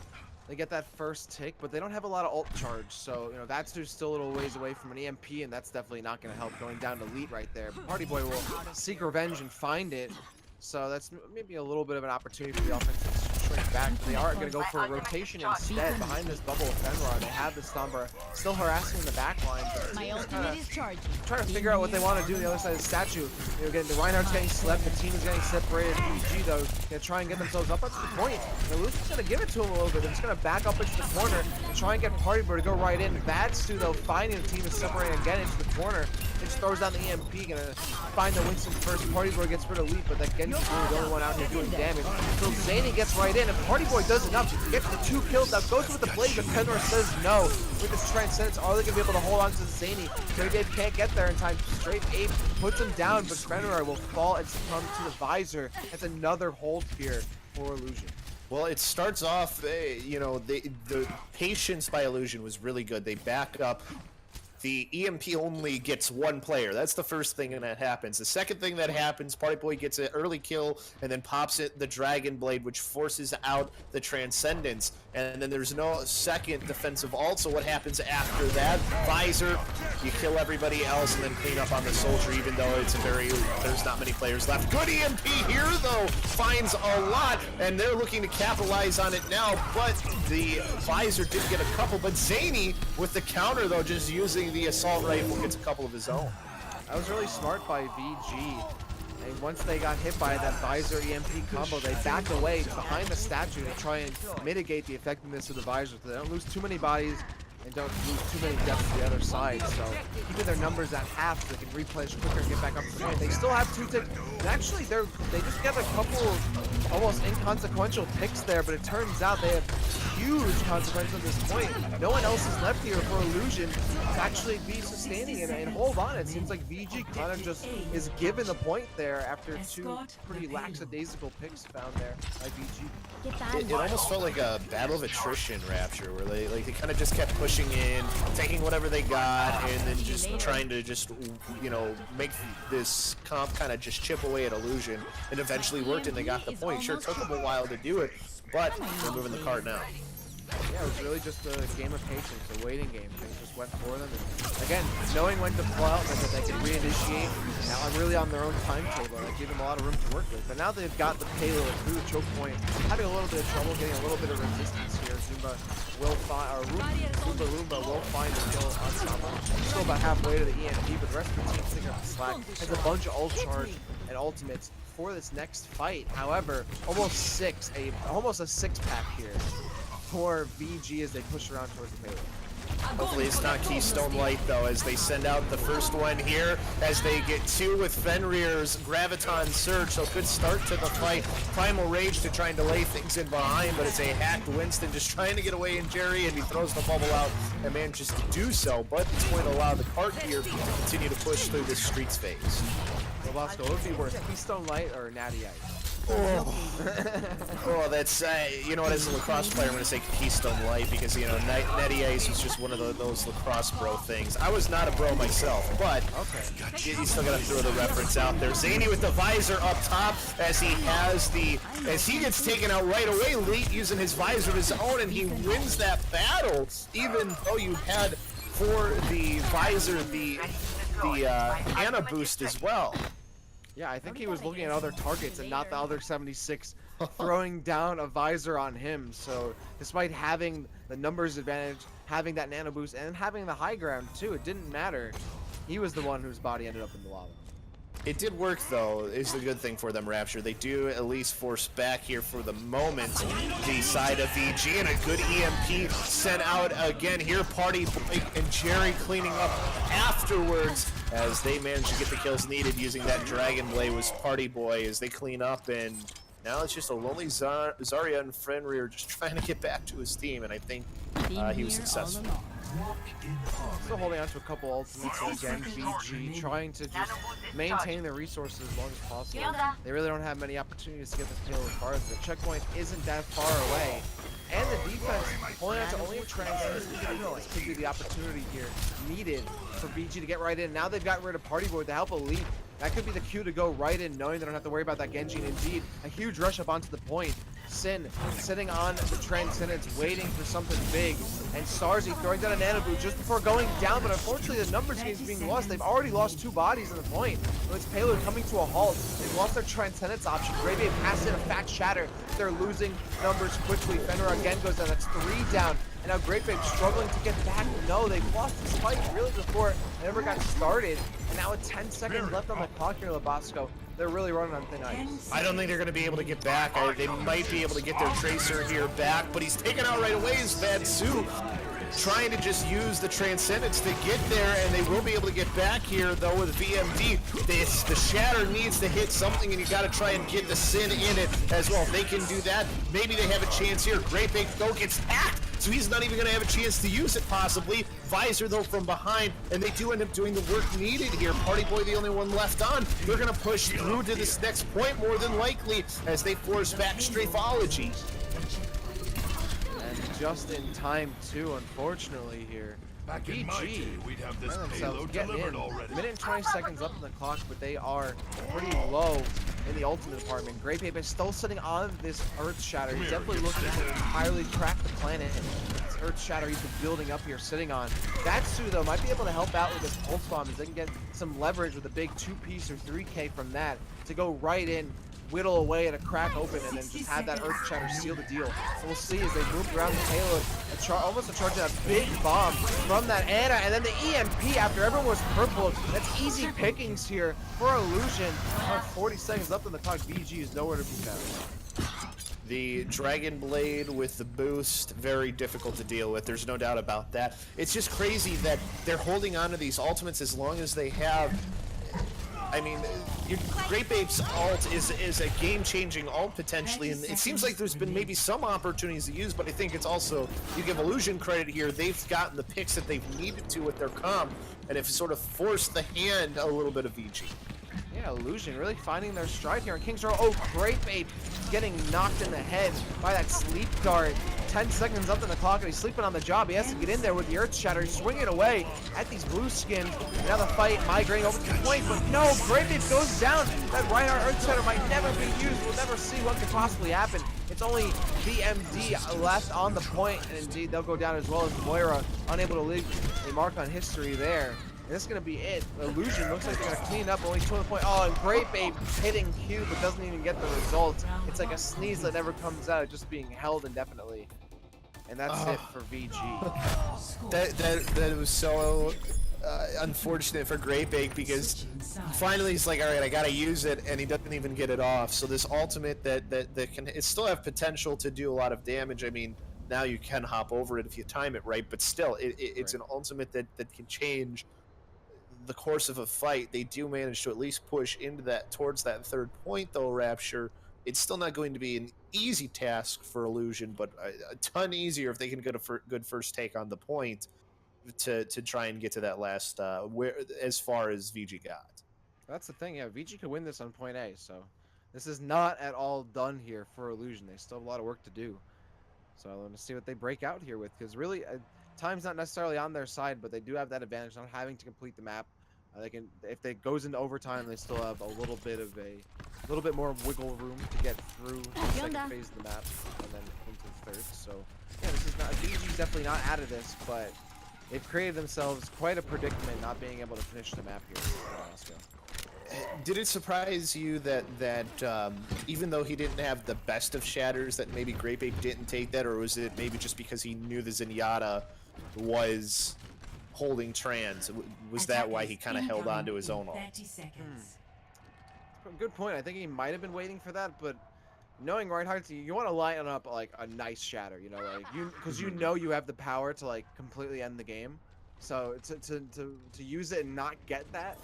They get that first tick, but they don't have a lot of ult charge. So, Vatsu's still a little ways away from an EMP, and that's definitely not going to help going down to elite right there. But Party Boy will seek revenge and find it. So that's maybe a little bit of an opportunity for the offense to shrink back. They are going to go for a rotation instead behind this bubble of Fenrir. They have the Sombra still harassing in the back line. My ultimate is charging. Trying to figure out what they want to do on the other side of the statue. You know, the Reinhardt's getting slept, the team is getting separated. VG though, gonna try and get themselves up. That's the point. IlluZion's gonna give it to him a little bit. They're just gonna back up into the corner and try and get Party Boy to go right in. Bad Stu though, finding the team is separating again into the corner. He just throws down the EMP, gonna find the Winston first. Party Boy gets rid of Leap, but that Genji's really the only one out here doing damage. So Zany gets right in, and Party Boy does enough. Gets the 2 kills. Now goes with the blade, but Fenrir says no. With this Transcendence, are they gonna be able to hold on to Zany? Straight Ape can't get there in time. Straight Ape puts him down, but Fenrir will fall and succumb to the visor. That's another hold here for IlluZion. Well, it starts off, you know, the patience by IlluZion was really good. They back up. The EMP only gets 1 player. That's the first thing that happens. The second thing that happens, Party Boy gets an early kill and then pops it the Dragon Blade, which forces out the Transcendence. And then there's no second defensive ult, so what happens after that? Visor, you kill everybody else and then clean up on the Soldier, even though it's there's not many players left. Good EMP here, though, finds a lot, and they're looking to capitalize on it now, but the Visor did get a couple, but Zany, with the counter, though, just using the assault rifle, gets a couple of his own. That was really smart by VG. And once they got hit by that Visor EMP combo, they backed away behind the statue to try and mitigate the effectiveness of the Visor so they don't lose too many bodies and don't lose too many deaths to the other side. So keeping their numbers at half so they can replenish quicker and get back up to the point. They still have 2 ticks. And actually, they just get a couple of almost inconsequential ticks there, but it turns out they have huge consequence at this point. No one else is left here for IlluZion to actually be sustaining and hold on. It seems like VG kind of just is given the point there after 2 pretty lackadaisical picks found there by VG. It almost felt like a battle of attrition, Rapture, where they kind of just kept pushing in, taking whatever they got, and then just trying to just, you know, make this comp kind of just chip away at IlluZion. It eventually worked and they got the point. Sure, it took them a while to do it, but they're moving the cart now. Yeah, it was really just a game of patience, a waiting game. Things just went for them. And again, knowing when to pull out, that they can reinitiate. Now I'm really on their own timetable. I give them a lot of room to work with. But now they've got the payload through the choke point, having a little bit of trouble getting a little bit of resistance here. Zumba will find, or Roomba will find a kill on Samba. Still about halfway to the EMP, but the rest of the team's picking up the slack. Has a bunch of ult charge and ultimates for this next fight. However, almost a 6-pack here for VG as they push around towards the payload. Hopefully it's not Keystone Light, though, as they send out the first one here, as they get 2 with Fenrir's Graviton Surge, so good start to the fight. Primal Rage to try and delay things in behind, but it's a hacked Winston just trying to get away in Jerry, and he throws the bubble out and manages to do so, but it's going to allow the cart here to continue to push through this Streets phase. So Bosco, what would be worse, Keystone Light or Natty Ice? Oh, that's, you know what, as a lacrosse player, I'm going to say Keystone Light, because, you know, Natty Ice was just one of those lacrosse bro things. I was not a bro myself, but okay, you still got to throw the reference out there. Zany with the visor up top, as he gets taken out right away, Leet using his visor of his own, and he wins that battle, even though you had for the visor the Ana boost as well. Yeah, I think he was looking at other targets and not the other 76 throwing down a visor on him. So despite having the numbers advantage, having that nano boost, and having the high ground too, it didn't matter. He was the one whose body ended up in the lava. It did work, though, is the good thing for them, Rapture. They do at least force back here for the moment the side of VG, and a good EMP sent out again here. Party Boy and Jerry cleaning up afterwards as they manage to get the kills needed using that Dragon Blade. Was Party Boy as they clean up, and now it's just a lonely Zarya and Fenrir just trying to get back to his team, and I think he was successful. Still holding on to a couple ultimates, and again, VG trying to just maintain their resources as long as possible. They really don't have many opportunities to get this payload as far as the checkpoint isn't that far away. And the defense holding on to only a Transcendence could be the opportunity here needed for VG to get right in. Now they've gotten rid of Party Boy to help Elite. That could be the cue to go right in, knowing they don't have to worry about that Genji. And indeed, a huge rush up onto the point. Sin sitting on the Transcendence, waiting for something big. And Starzy throwing down a Nano Boot just before going down, but unfortunately the numbers game's being lost. They've already lost 2 bodies in the point. So it's payload coming to a halt. They've lost their Transcendence option. Graveyard passed in a fat shatter. They're losing numbers quickly. Fenrir again goes down. That's 3 down. And now Great Babe struggling to get back. No, they've lost this fight really before it ever got started. And now with 10 seconds left on the clock here, Labasco, they're really running on thin ice. I don't think they're going to be able to get back. They might be able to get their Tracer here back, but he's taken out right away is Vatsu. Trying to just use the Transcendence to get there, and they will be able to get back here, though, with VMD. The Shatter needs to hit something, and you got to try and get the Sin in it as well. If they can do that, maybe they have a chance here. Great Big, though, gets hacked, so he's not even going to have a chance to use it, possibly. Visor, though, from behind, and they do end up doing the work needed here. Party Boy, the only one left on. They're going to push through to this next point, more than likely, as they force back Strafology. Just in time too, unfortunately here. Back in my day, we'd have this payload delivered already. Minute and 20 seconds up on the clock, but they are pretty low in the ultimate department. Great Babe is still sitting on this Earth Shatter. He's definitely looking to entirely crack the planet. This Earth Shatter he's been building up here, sitting on. Vatsu, though, might be able to help out with this Pulse Bomb as they can get some leverage with a big 2-piece or 3K from that to go right in, whittle away at a crack open, and then just have that Earth Shatter seal the deal. So we'll see as they move around the payload, almost a charge of that big bomb from that Ana, and then the EMP after everyone was purple. That's easy pickings here for IlluZion. 40 seconds left on the clock. VG is nowhere to be found. The Dragon Blade with the boost, very difficult to deal with. There's no doubt about that. It's just crazy that they're holding on to these ultimates as long as they have. I mean, Great Babe's ult is a game-changing ult potentially, and it seems like there's been maybe some opportunities to use, but I think it's also, you give IlluZion credit here, they've gotten the picks that they've needed to with their comp, and have sort of forced the hand a little bit of VG. Yeah, IlluZion really finding their stride here, and King's Row, oh, Great Babe getting knocked in the head by that sleep dart. 10 seconds up on the clock, and he's sleeping on the job. He has to get in there with the Earth Shatter, swing it away at these blue skins. Now the fight migrating over to the point, but no, Great Babe goes down. That Reinhardt Earth Shatter might never be used. We'll never see what could possibly happen. It's only VMD left on the point, and indeed they'll go down as well as Moira, unable to leave a mark on history there. And that's going to be it. IlluZion looks like they're going to clean up, only 2 on the point. Oh, and Great Babe hitting Q, but doesn't even get the result. It's like a sneeze that never comes out, just being held indefinitely. And that's it for VG. That was so unfortunate for Great Babe, because finally he's like, all right, I gotta use it, and he doesn't even get it off. So this ultimate that can, it still have potential to do a lot of damage. I mean, now you can hop over it if you time it right, but still, it's an ultimate that can change the course of a fight. They do manage to at least push into that, towards that third point, though. Rapture, it's still not going to be an easy task for IlluZion, but a ton easier if they can get a good first take on the point to try and get to that last as far as VG got. That's the thing, yeah, VG could win this on point A, so this is not at all done here for IlluZion. They still have a lot of work to do. So I want to see what they break out here with, because really time's not necessarily on their side, but they do have that advantage not having to complete the map. They can, if it goes into overtime, they still have a little bit more wiggle room to get through the second phase of the map and then into the third. So yeah, this is not, VG's definitely not out of this, but they've created themselves quite a predicament not being able to finish the map here. Did it surprise you that even though he didn't have the best of shatters, that maybe Great Babe didn't take that, or was it maybe just because he knew the Zenyatta was holding trans? Was that why he kind of held on to his own ult? 30 seconds. Good point. I think he might have been waiting for that, but knowing Reinhardt, you want to line up like a nice shatter, you know, like because you know you have the power to like completely end the game. So to use it and not get that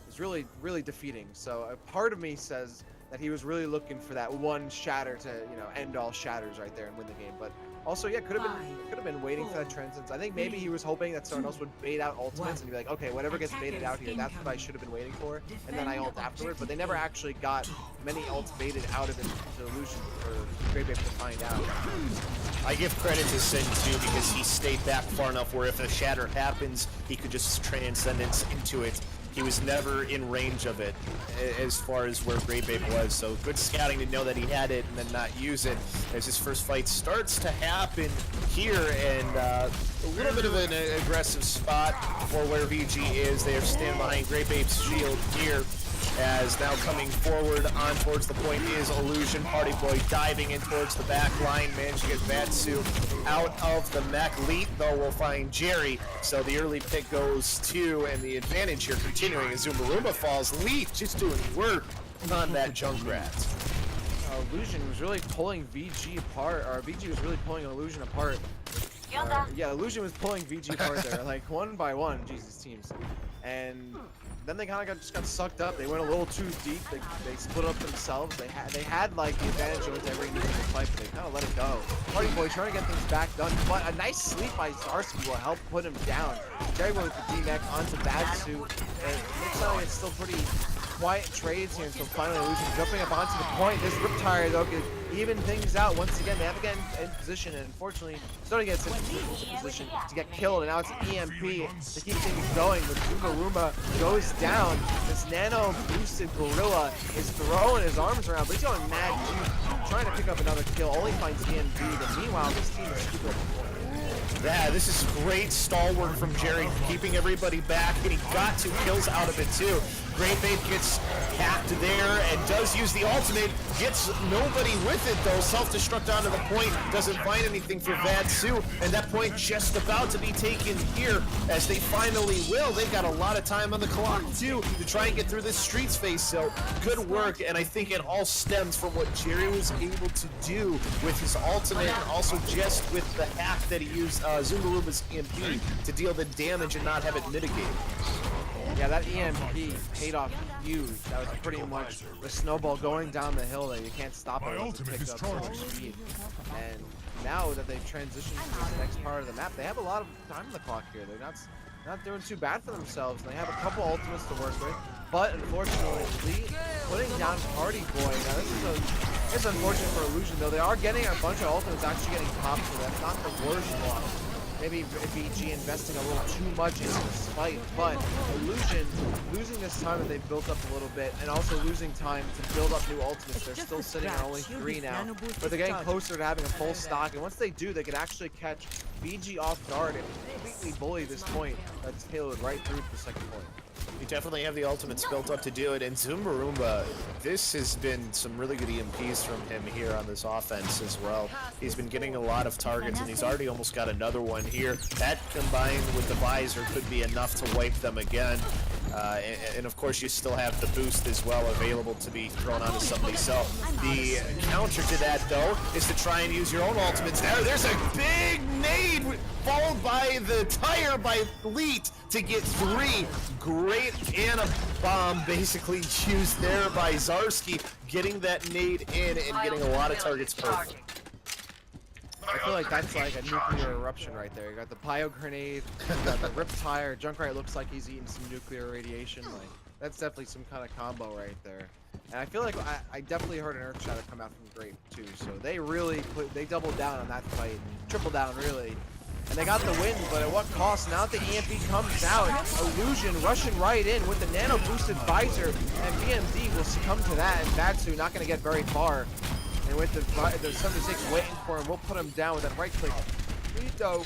is really, really defeating. So a part of me says that he was really looking for that one shatter to, you know, end all shatters right there and win the game. But also, yeah, could have been waiting for that transcendence. I think maybe he was hoping that someone else would bait out ultimates and be like, okay, whatever gets baited out here, that's what I should have been waiting for, and then I ult afterward. But they never actually got many ults baited out of it to IlluZion for Great Babe to find out. I give credit to Sin too, because he stayed back far enough where if a shatter happens, he could just transcendence into it. He was never in range of it as far as where Great Babe was, so good scouting to know that he had it and then not use it as his first fight starts to happen here. And a little bit of an aggressive spot for where VG is. They are standing behind Great Babe's shield here as now coming forward on towards the point is IlluZion. Party Boy diving in towards the back line, managed to get Vatsu out of the mech. Leet, though, will find Jerry, so the early pick goes to, and the advantage here continuing as Zumbarumba falls. Leet just doing work on that Junkrat. IlluZion was really pulling VG apart, or VG was really pulling IlluZion apart. Yeah, IlluZion was pulling VG apart there, like one by one, Jesus teams. And then they kind of just got sucked up. They went a little too deep. They split up themselves. They had like the advantage over every individual fight, but they kind of let it go. Party Boy trying to get things back done, but a nice sleep by Zarsky will help put him down. Jerry with the D-Mech onto Vatsu, and it looks like it's still pretty quiet trades here until finally IlluZion jumping up onto the point. This Riptire though could even things out once again. They have to get in position, and unfortunately starting to get in position to get killed, and now it's EMP to keep things going. But Zumbarumba goes down. This nano boosted gorilla is throwing his arms around, but he's going mad juice, trying to pick up another kill. Only finds EMP, but meanwhile this team is super. Yeah, this is great stalwart from Jerry, keeping everybody back, and he got 2 kills out of it too. Great Bait gets capped there and does use the ultimate, gets nobody with it though. Self-destruct onto the point, doesn't find anything for Vatsu, and that point just about to be taken here as they finally will. They've got a lot of time on the clock too to try and get through this streets phase, so good work, and I think it all stems from what Jerry was able to do with his ultimate, and also just with the hack that he used Zumbarumba's EMP to deal the damage and not have it mitigated. Yeah, that EMP paid off huge. That was pretty much the snowball going down the hill that you can't stop it once it picks up so much speed. And now that they've transitioned to this next part of the map, they have a lot of time on the clock here. They're not doing too bad for themselves. They have a couple ultimates to work with, but unfortunately, putting down Party Boy. Now this is unfortunate for IlluZion though. They are getting a bunch of ultimates actually getting popped, so that's not the worst one. Maybe VG investing a little too much into this fight, but IlluZion losing this time that they've built up a little bit, and also losing time to build up new ultimates. They're still sitting at only 3 now, but they're getting closer to having a full stock, and once they do, they could actually catch VG off guard and completely bully this point that's tailored right through to the second point. You definitely have the ultimates built up to do it, and Zumbarumba, this has been some really good EMPs from him here on this offense as well. He's been getting a lot of targets, and he's already almost got another one here. That combined with the visor could be enough to wipe them again. And of course you still have the boost as well available to be thrown onto somebody. So the counter to that though is to try and use your own ultimates. There's a big nade followed by the tire by Leet to get 3. Great bomb basically used there by Zarsky, getting that nade in and getting a lot of targets perfect. I feel like that's like a nuclear eruption right there. You got the Pyro Grenade, you got the Riptire, Junkrat looks like he's eating some nuclear radiation. Like, that's definitely some kind of combo right there. And I feel like I definitely heard an Earth Shatter come out from Grape too. So they really they doubled down on that fight, triple down really. And they got the win, but at what cost? Now that the EMP comes out, IlluZion rushing right in with the nano boosted visor, and BMD will succumb to that, and Vatsu not going to get very far. And with the 76 waiting for him, we'll put him down with that right click. Rito.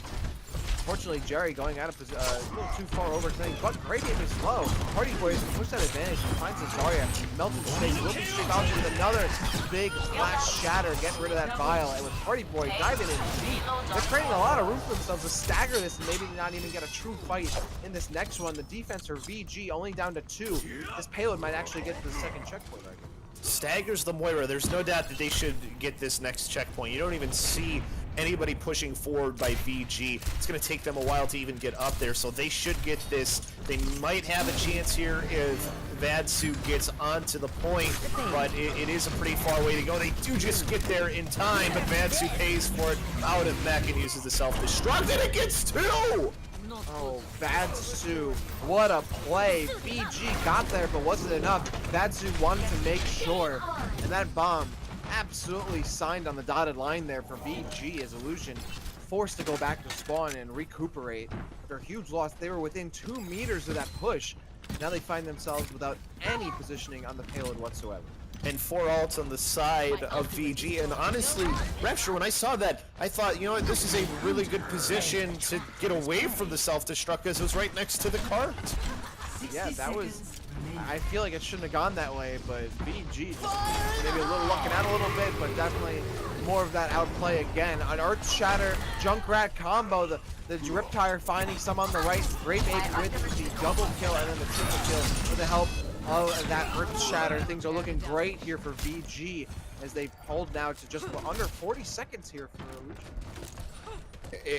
Unfortunately, Jerry going out of a little too far over things, but Gradient is slow. Party Boys can push that advantage. He finds Zarya, melting space, will be straight out with another big flash shatter, getting rid of that vial. And with Party Boy diving in deep, they're creating a lot of room for themselves to stagger this and maybe not even get a true fight in this next one. The defense for VG only down to 2. This payload might actually get to the second checkpoint right now. Staggers the Moira. There's no doubt that they should get this next checkpoint. You don't even see anybody pushing forward by VG. It's going to take them a while to even get up there, so they should get this. They might have a chance here if Vatsu gets onto the point, but it is a pretty far way to go. They do just get there in time, but Vatsu pays for it out of mech and uses the self-destruct, and it gets 2! Oh, Vatsu, what a play. VG got there, but wasn't enough. Vatsu wanted to make sure, and that bomb absolutely signed on the dotted line there for VG as IlluZion forced to go back to spawn and recuperate. After a huge loss, they were within 2 meters of that push. Now they find themselves without any positioning on the payload whatsoever. And 4 ults on the side of VG, and honestly, Rapture, when I saw that, I thought, you know what, this is a really good position to get away from the self-destruct because it was right next to the cart. Yeah, that was I feel like it shouldn't have gone that way, but VG just maybe a little looking out a little bit, but definitely more of that outplay again. An Earth Shatter Junkrat combo, the Riptire finding some on the right, Grape Ape with the double kill and then the triple kill with the help of that Earth Shatter. Things are looking great here for VG as they hold now to just under 40 seconds here for IlluZion.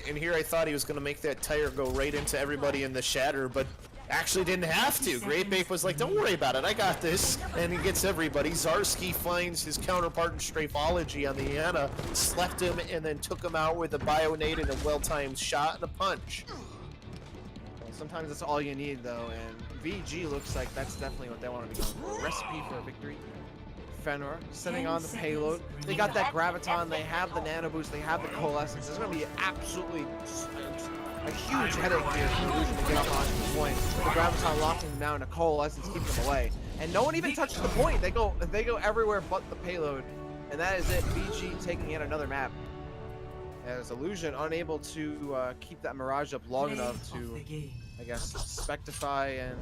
And here I thought he was going to make that tire go right into everybody in the shatter, but actually didn't have to. Grape Ape was like, don't worry about it, I got this. And he gets everybody. Zarski finds his counterpart in Strafology on the Ana, slept him, and then took him out with a Bionade and a well-timed shot and a punch. Well, sometimes that's all you need, though, and VG looks like that's definitely what they want to be going for. A recipe for a victory. Fenrir sitting on the payload. They got that Graviton, they have the Nano Boost, they have the Coalescence. It's going to be absolutely a huge headache here for IlluZion to get up on the point. The Graviton locking them down, a Coalescence keeping them away. And no one even touches the point. They go everywhere but the payload. And that is it. VG taking yet another map. As IlluZion unable to keep that Mirage up long enough to, I guess, spectify and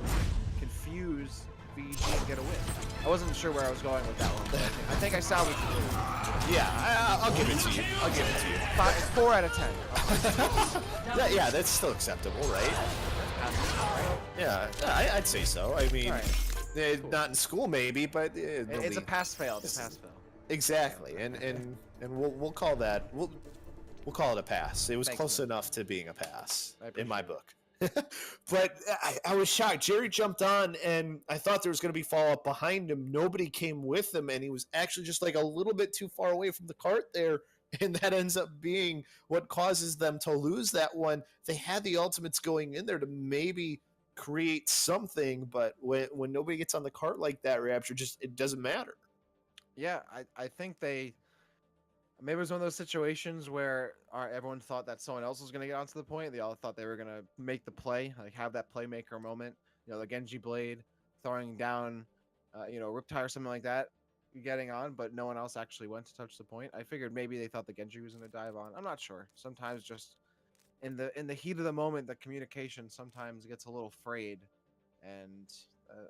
confuse VG and get a win. I wasn't sure where I was going with that one, but I think I salvaged it. Yeah, I'll give it to you. I'll give it to you. 4 out of 10. Yeah, that's still acceptable, right? Yeah, I'd say so. I mean, Right. not in school maybe, but It's a pass-fail. It's a pass-fail. Exactly, and we'll call that we'll call it a pass. It was Thanks, close man. enough to being a pass in my appreciate book. But I was shocked. Jerry jumped on, and I thought there was going to be follow-up behind him. Nobody came with him, and he was actually just like a little bit too far away from the cart there, and that ends up being what causes them to lose that one. They had the ultimates going in there to maybe create something, but when nobody gets on the cart like that, Rapture, just it doesn't matter. Yeah, I think maybe it was one of those situations where everyone thought that someone else was going to get onto the point. They all thought they were going to make the play, like have that playmaker moment. You know, the Genji Blade throwing down, Riptire or something like that, getting on, but no one else actually went to touch the point. I figured maybe they thought the Genji was going to dive on. I'm not sure. Sometimes just in the heat of the moment, the communication sometimes gets a little frayed, and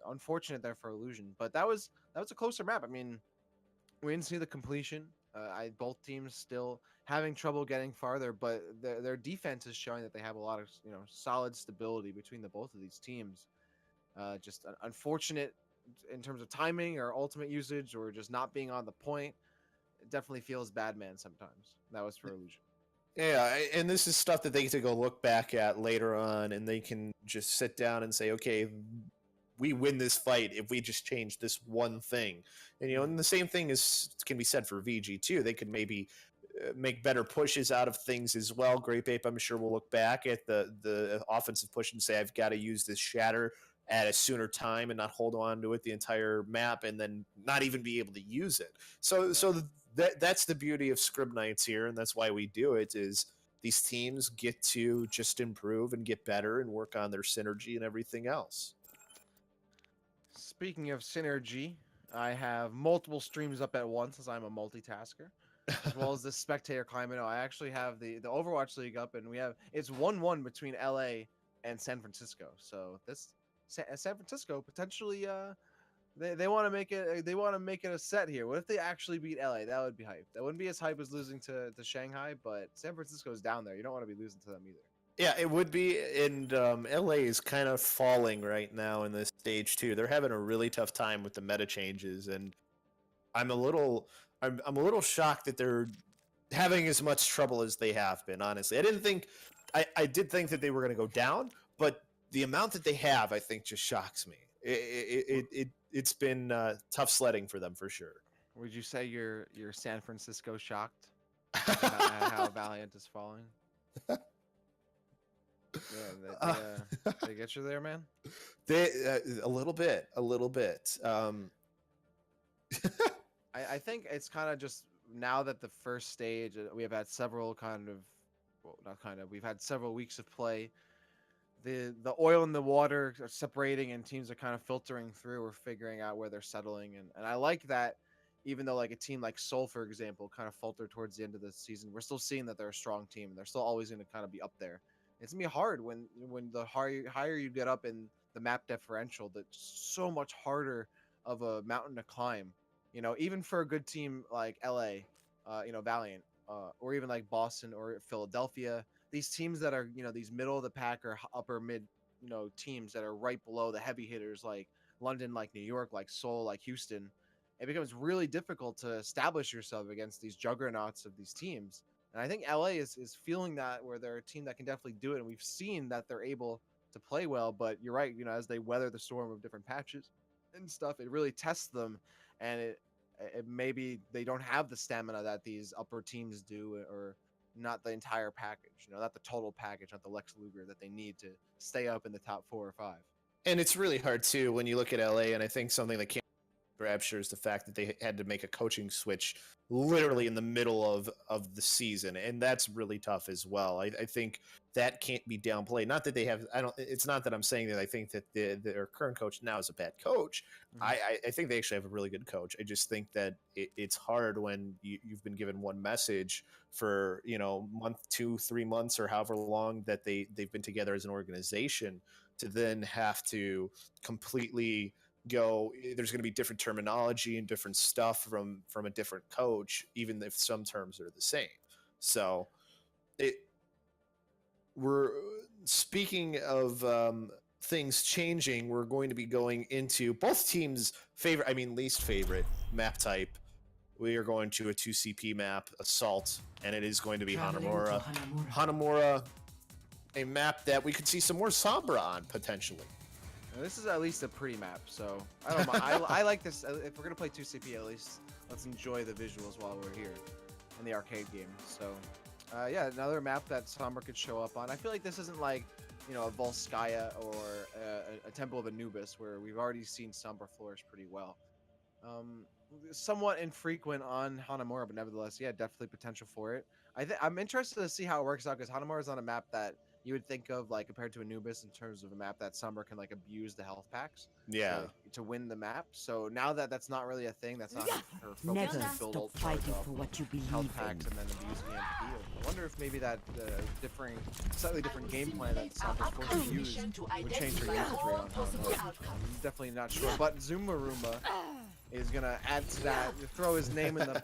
unfortunate there for IlluZion. But that was a closer map. I mean, we didn't see the completion. Both teams still having trouble getting farther, but their defense is showing that they have a lot of solid stability between the both of these teams. Just unfortunate in terms of timing or ultimate usage or just not being on the point. It definitely feels bad man sometimes. That was for IlluZion. Yeah, and this is stuff that they get to go look back at later on, and they can just sit down and say, okay, we win this fight if we just change this one thing. And and the same thing can be said for VG too. They could maybe make better pushes out of things as well. Grape Ape, I'm sure, will look back at the offensive push and say, I've got to use this shatter at a sooner time and not hold on to it the entire map and then not even be able to use it. So that's the beauty of Scrim Nights here, and that's why we do it, is these teams get to just improve and get better and work on their synergy and everything else. Speaking of synergy, I have multiple streams up at once as I'm a multitasker, as well as the spectator climate. I actually have the Overwatch League up, and it's 1-1 between LA and San Francisco. So this San Francisco potentially they want to make it a set here. What if they actually beat LA? That would be hype. That wouldn't be as hype as losing to Shanghai, but San Francisco is down there. You don't want to be losing to them either. Yeah, it would be, and LA is kind of falling right now in this stage too. They're having a really tough time with the meta changes, and I'm a little shocked that they're having as much trouble as they have been. Honestly, I did think that they were going to go down, but the amount that they have, I think, just shocks me. It's been tough sledding for them for sure. Would you say you're San Francisco shocked about how Valiant is falling? Yeah, they get you there, man. They a little bit. I think it's kind of just now that the first stage, we have had several we've had several weeks of play. The oil and the water are separating, and teams are kind of filtering through or figuring out where they're settling, and I like that. Even though like a team like Seoul, for example, kind of faltered towards the end of the season, we're still seeing that they're a strong team, and they're still always going to kind of be up there. It's gonna be hard when the higher you get up in the map differential that's so much harder of a mountain to climb. You know, even for a good team like LA, you know, Valiant, or even like Boston or Philadelphia, these teams that are, you know, these middle of the pack or upper mid, you know, teams that are right below the heavy hitters like London, like New York, like Seoul, like Houston, it becomes really difficult to establish yourself against these juggernauts of these teams. And I think LA is feeling that, where they're a team that can definitely do it. And we've seen that they're able to play well, but you're right, you know, as they weather the storm of different patches and stuff, it really tests them. And it maybe they don't have the stamina that these upper teams do, or not the entire package, you know, not the total package, not the Lex Luger that they need to stay up in the top 4 or 5. And it's really hard too when you look at LA, and I think something that can't Rapture is the fact that they had to make a coaching switch literally in the middle of the season, and that's really tough as well. I think that can't be downplayed. Not that they have, it's not that I'm saying that I think that their current coach now is a bad coach. I think they actually have a really good coach. I just think that it's hard when you've been given one message for, you know, month, 2-3 months, or however long that they've been together as an organization, to then have to completely go, there's going to be different terminology and different stuff from a different coach, even if some terms are the same. So we're speaking of things changing, we're going to be going into both teams' least favorite map type. We are going to a 2CP map, Assault, and it is going to be Hanamura. Hanamura, a map that we could see some more Sombra on potentially. Now, this is at least a pretty map, so I don't mind. I like this. If we're gonna play 2CP, at least let's enjoy the visuals while we're here in the arcade game. So, yeah, another map that Sombra could show up on. I feel like this isn't like, you know, a Volskaya or a Temple of Anubis, where we've already seen Sombra flourish pretty well. Somewhat infrequent on Hanamura, but nevertheless, yeah, definitely potential for it. I'm interested to see how it works out, because Hanamura is on a map that you would think of, like, compared to Anubis, in terms of a map that Sombra can, like, abuse the health packs to win the map. So now that that's not really a thing, that's not her focus. Never to stop build fighting for what you believe health in. packs and then abusing EMP. I wonder if maybe that slightly different game plan that Sombra's forced to use would change her usage rate on Hanamura. I'm definitely not sure. But Zumarumba is gonna add to that, throw his name in the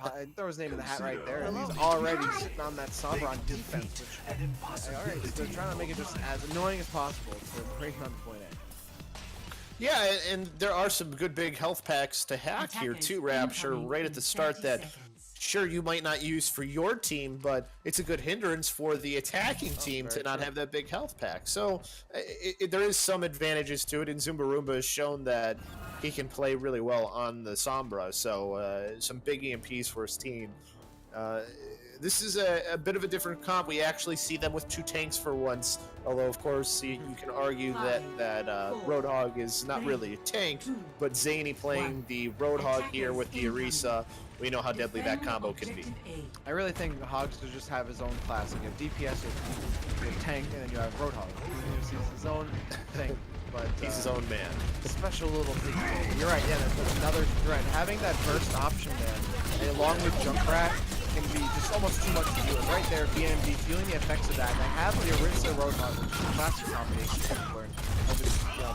hat right there, and he's already sitting on that Sombra on defense. Which, all right, so they're trying to make it just as annoying as possible to break on point A. Yeah, and there are some good big health packs to hack here too, Rapture, right at the start, that sure you might not use for your team, but it's a good hindrance for the attacking team to not have that big health pack. So there is some advantages to it, and Zumbarumba has shown that he can play really well on the Sombra. So some big EMPs for his team. This is a bit of a different comp. We actually see them with 2 tanks for once, although of course you can argue that Roadhog is not really a tank, but Zany playing the Roadhog here with the Orisa, we know how deadly that combo can be. I really think Hogs should just have his own class. Like, you have DPS, you have tank, and then you have Roadhog. He's his own thing. But he's his own man. Special little thing. You're right, yeah, that's another threat. Having that burst option there, along with Junkrat, can be just almost too much to do. And right there, BMD feeling the effects of that. And I have the Orisa Roadhog, which is a classic combination we've learned over the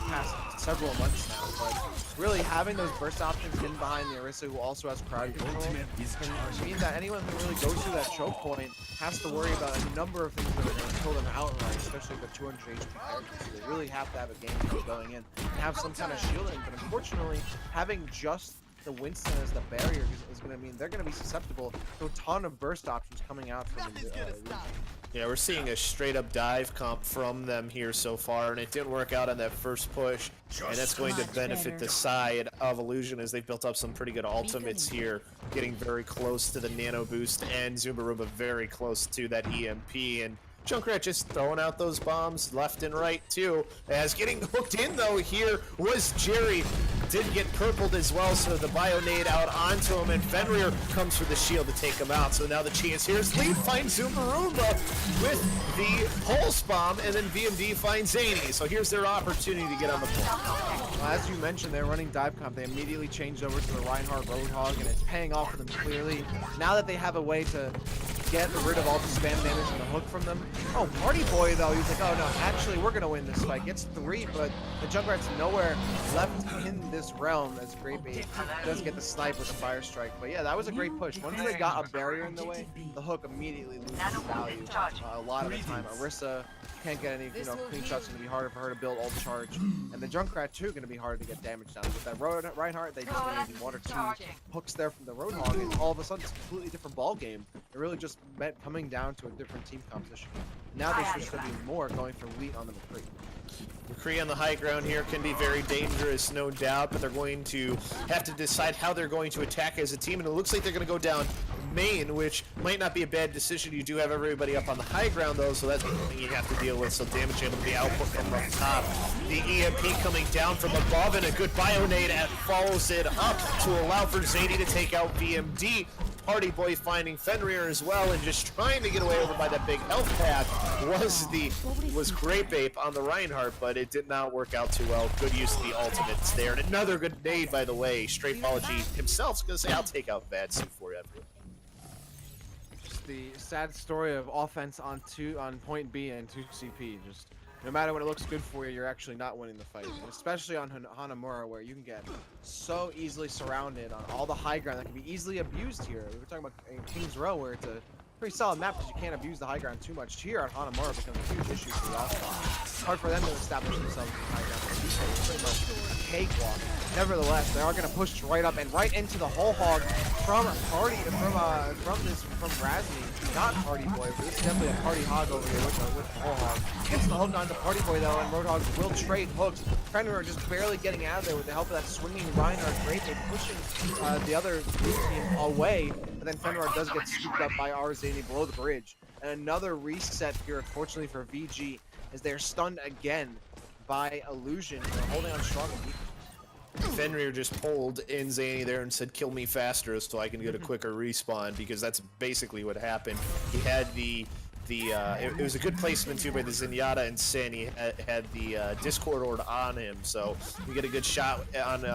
past several months now. But really, having those burst options hidden behind the Orisa, who also has crowd control, can mean that anyone who really goes through that choke point has to worry about a number of things that are going to kill them outright, especially with 200 HP characters. So they really have to have a game plan going in and have some kind of shielding. But unfortunately, having just the Winston as the barrier is going to mean they're going to be susceptible to a ton of burst options coming out from the Yeah, we're seeing a straight-up dive comp from them here so far, and it didn't work out on that first push, and that's going to benefit the side of IlluZion as they've built up some pretty good ultimates here, getting very close to the nano boost, and Zumbarumba very close to that EMP, and Junkrat just throwing out those bombs left and right too. As getting hooked in though here was Jerry. did get purpled as well, so the Bionade out onto him, and Fenrir comes for the shield to take him out. So now the chance here is Lead finds Zumbarumba with the Pulse Bomb, and then VMD finds Zany. So here's their opportunity to get on the point. Well, as you mentioned, they're running dive comp. They immediately changed over to the Reinhardt Roadhog, and it's paying off for them clearly. Now that they have a way to get rid of all the spam damage and the hook from them. Oh, Party Boy, though, he's like, oh no, actually, we're going to win this fight. Gets 3, but the Junkrat's nowhere left in this realm as Great Bait does get the snipe with the Fire Strike. But yeah, that was a great push. Once they got a barrier in the way, the hook immediately loses value a lot of the time. Arissa can't get any, clean shots. Going to be harder for her to build ult charge, and the Junkrat too going to be harder to get damage down. With that Reinhardt, they just need 1 or 2 hooks there from the Roadhog, and all of a sudden it's a completely different ball game. It really just meant coming down to a different team composition. Now they switched to be more going for Wheat on the McCree. McCree on the high ground here can be very dangerous, no doubt, but they're going to have to decide how they're going to attack as a team, and it looks like they're going to go down main, which might not be a bad decision. You do have everybody up on the high ground, though, so that's something you have to deal with, so damage able to be output from up top. The EMP coming down from above, and a good Bionade follows it up to allow for Zany to take out VMD. Party Boy finding Fenrir as well, and just trying to get away over by that big health pack was Great Ape on the Reinhardt, but it did not work out too well. Good use of the ultimates there, and another good nade, by the way. Strafology himself's gonna say, I'll take out Vadsu for you. Just the sad story of offense on point B and 2 CP. Just no matter when it looks good for you, you're actually not winning the fight. And especially on Hanamura, where you can get so easily surrounded on all the high ground that can be easily abused here. We were talking about King's Row, where it's a pretty solid map because you can't abuse the high ground too much. Here on Hanamura becomes a huge issue for the offense. It's hard for them to establish themselves in the high ground. It's pretty much a cakewalk. Nevertheless, they are going to push right up and right into the whole hog from Razmi, not Party Boy, but this is definitely a Party Hog over here with the whole hog. Gets the hook onto Party Boy though, and Roadhog will trade hooks. Fenrir just barely getting out of there with the help of that swinging Reinhardt Great Bait, pushing the other blue team away. But then Fenrir does get scooped up by Arzani below the bridge. And another reset here, unfortunately for VG, as they're stunned again by IlluZion. They're holding on strong. Fenrir just pulled in Zany there and said, kill me faster so I can get a quicker respawn, because that's basically what happened. He had it was a good placement too by the Zenyatta and Sin. He had the Discord Orb on him, so you get a good shot on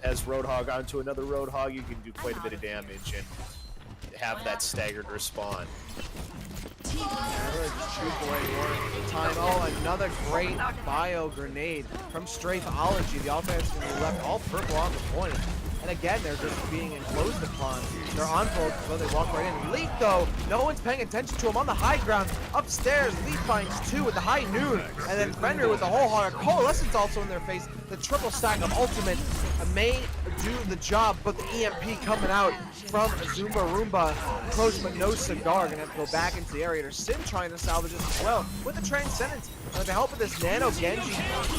as Roadhog onto another Roadhog, you can do quite a bit of damage and have that staggered respawn. Really just shoot away more time. Oh, another great bio grenade from Strafology. The offense is going to be left all purple on the point. And again, they're just being enclosed upon. They're on both, so they walk right in. Leap, though, no one's paying attention to him on the high ground. Upstairs, Leap finds 2 with the high noon. And then Fenrir with the whole hog. Coalescence also in their face. The triple stack of ultimate may do the job, but the EMP coming out from Zumbarumba. Close but no cigar. Gonna have to go back into the area. There's Sin trying to salvage this as well with the Transcendence. With the help of this Nano Genji,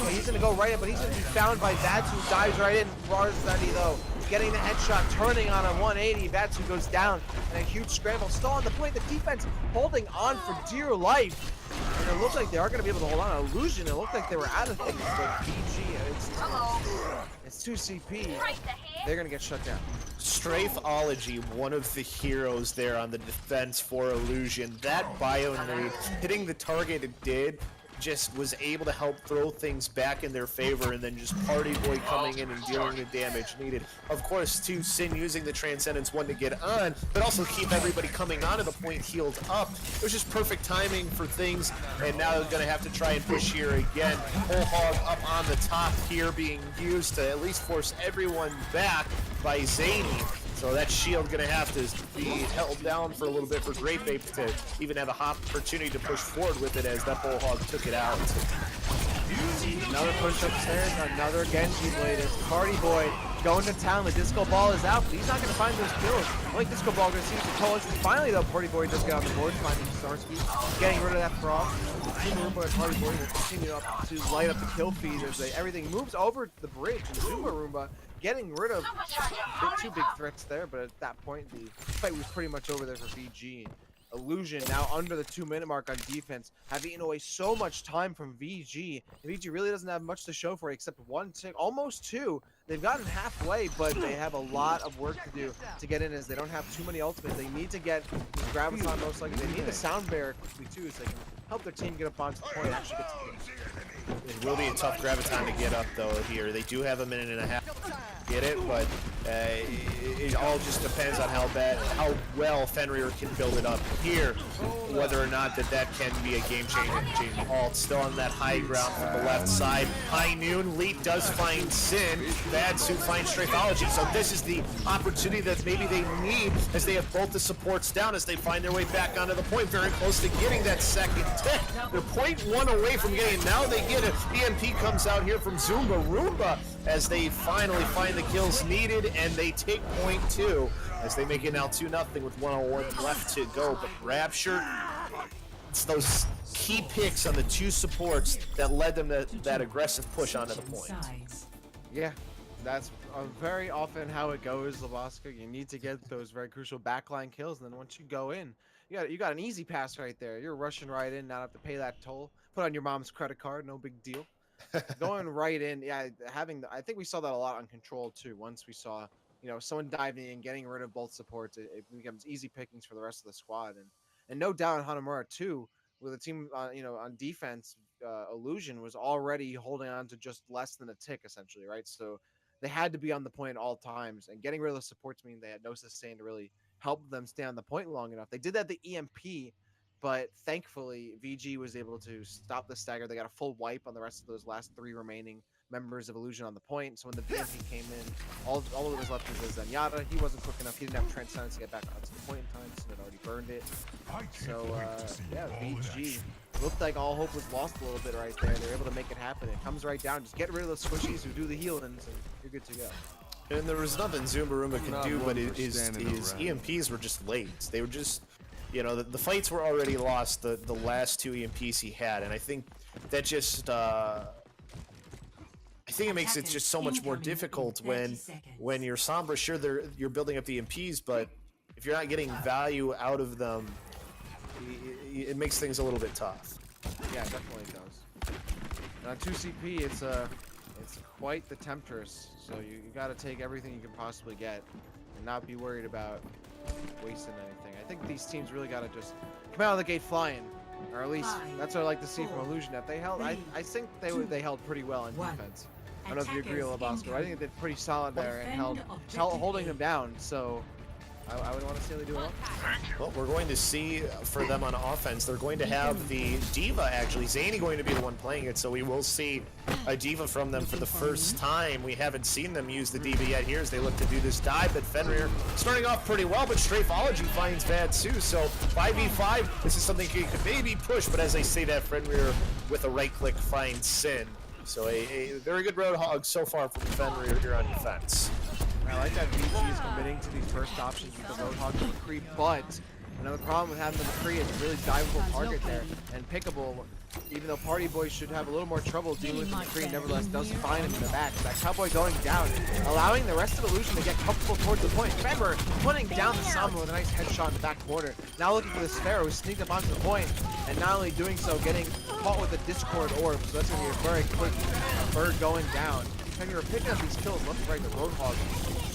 he's gonna go right in, but he's gonna be found by Vadsu, who dives right in. Rarzani though, getting the headshot, turning on a 180. Vadsu goes down, and a huge scramble. Still on the point. The defense holding on for dear life. And it looks like they are gonna be able to hold on. IlluZion, it looked like they were out of things, but PG, it's 2 CP. They're gonna get shut down. Strafology, one of the heroes there on the defense for IlluZion. That bio nade hitting the target it did just was able to help throw things back in their favor, and then just Party Boy coming in and dealing the damage needed. Of course, too, Sin using the Transcendence one to get on, but also keep everybody coming onto the point healed up. It was just perfect timing for things, and now they're going to have to try and push here again. Whole hog up on the top here being used to at least force everyone back by Zany. So that shield gonna have to be held down for a little bit for Great Ape to even have an opportunity to push forward with it, as that Bull Hog took it out. Another push upstairs, another Genji Blade. It's Party Boy going to town. The Disco Ball is out, but he's not gonna find those kills. Like Disco Ball gonna see some coalition. Finally though, Party Boy does get on the board, finding Starsky, getting rid of that frog. Zumbarumba and Party Boy will continue up to light up the kill feed as everything moves over the bridge, and Zumbarumba getting rid of 2 big threats there, but at that point the fight was pretty much over there for VG. IlluZion now under the 2-minute mark on defense, have eaten away so much time from VG. And VG really doesn't have much to show for it except 1 tick, almost 2. they've gotten halfway, but they have a lot of work to do to get in, as they don't have too many ultimates. They need to get this Graviton most likely. They need the Sound Bear quickly too, so they can help their team get up onto the point and actually get to the kill. It will be a tough Graviton to get up though here. They do have a minute and a half to get it, but it all just depends on how well Fenrir can build it up here, whether or not that can be a game-changing ult. Still on that high ground from the left side. High noon, Leet does find Sin. Vadsu finds Strathology, so this is the opportunity that maybe they need, as they have both the supports down as they find their way back onto the point. Very close to getting that second tick. They're 0.1 away from getting it. Now they get it. EMP comes out here from Zumba Roomba as they finally find the kills needed, and they take point 2 as they make it now 2-0 with 101 left to go. But Rapture, it's those key picks on the 2 supports that led them to that aggressive push onto the point. Yeah, that's very often how it goes, Labaska. You need to get those very crucial backline kills, and then once you go in, you got an easy pass right there. You're rushing right in, not have to pay that toll. Put on your mom's credit card, no big deal. Going right in, yeah. I think we saw that a lot on Control too. Once we saw, someone diving in, getting rid of both supports, it becomes easy pickings for the rest of the squad. And no doubt Hanamura too, with a team, on defense, IlluZion was already holding on to just less than a tick essentially, right? So they had to be on the point at all times, and getting rid of the supports mean they had no sustain to really help them stay on the point long enough. They did that the EMP, but thankfully VG was able to stop the stagger. They got a full wipe on the rest of those last 3 remaining members of IlluZion on the point. So when the EMP came in, all that was left was Zenyatta. He wasn't quick enough. He didn't have Transcendence to get back onto the point in time, so they'd already burned it. So yeah, VG looked like all hope was lost a little bit right there. They're able to make it happen. It comes right down. Just get rid of those squishies who do the healings, and you're good to go. And there was nothing Zumba Roomba can do, but his EMPs were just late. They were just, the fights were already lost, the last 2 EMPs he had, and I think that just, I think it makes it just so much more difficult when you're Sombra. Sure, you're building up the EMPs, but if you're not getting value out of them, it makes things a little bit tough. Yeah, it definitely does. And on 2CP, it's quite the temptress. So you got to take everything you can possibly get and not be worried about wasting anything. I think these teams really got to just come out of the gate flying, or at least that's what I like to see from IlluZion. That they held, I think they held pretty well in defense. I don't know if you agree, Labosco. I think they did pretty solid there and holding them down. So I would want to see them do well. Well, we're going to see for them on offense. They're going to have the D.Va, actually. Zany going to be the one playing it, so we will see a D.Va from them for the first time. We haven't seen them use the D.Va yet here as they look to do this dive, but Fenrir starting off pretty well, but Strathology finds Vadsu, so 5v5, this is something you could maybe push, but as I say that, Fenrir with a right-click finds Sin. So a very good Roadhog so far from Fenrir here on defense. I like that VG is committing to these first options with the Roadhog and McCree, but another problem with having the McCree is a really diveable target there and pickable. Even though Party Boy should have a little more trouble dealing with the McCree, nevertheless does find him in the back. That Cowboy going down, allowing the rest of IlluZion to get comfortable towards the point. Fenrir putting down the Sama with a nice headshot in the back corner. Now looking for the Sparrow, who sneaked up onto the point, and not only doing so, getting caught with the Discord Orb, so that's going to be a very quick bird going down. Fenrir picking up these kills left and right. The Roadhog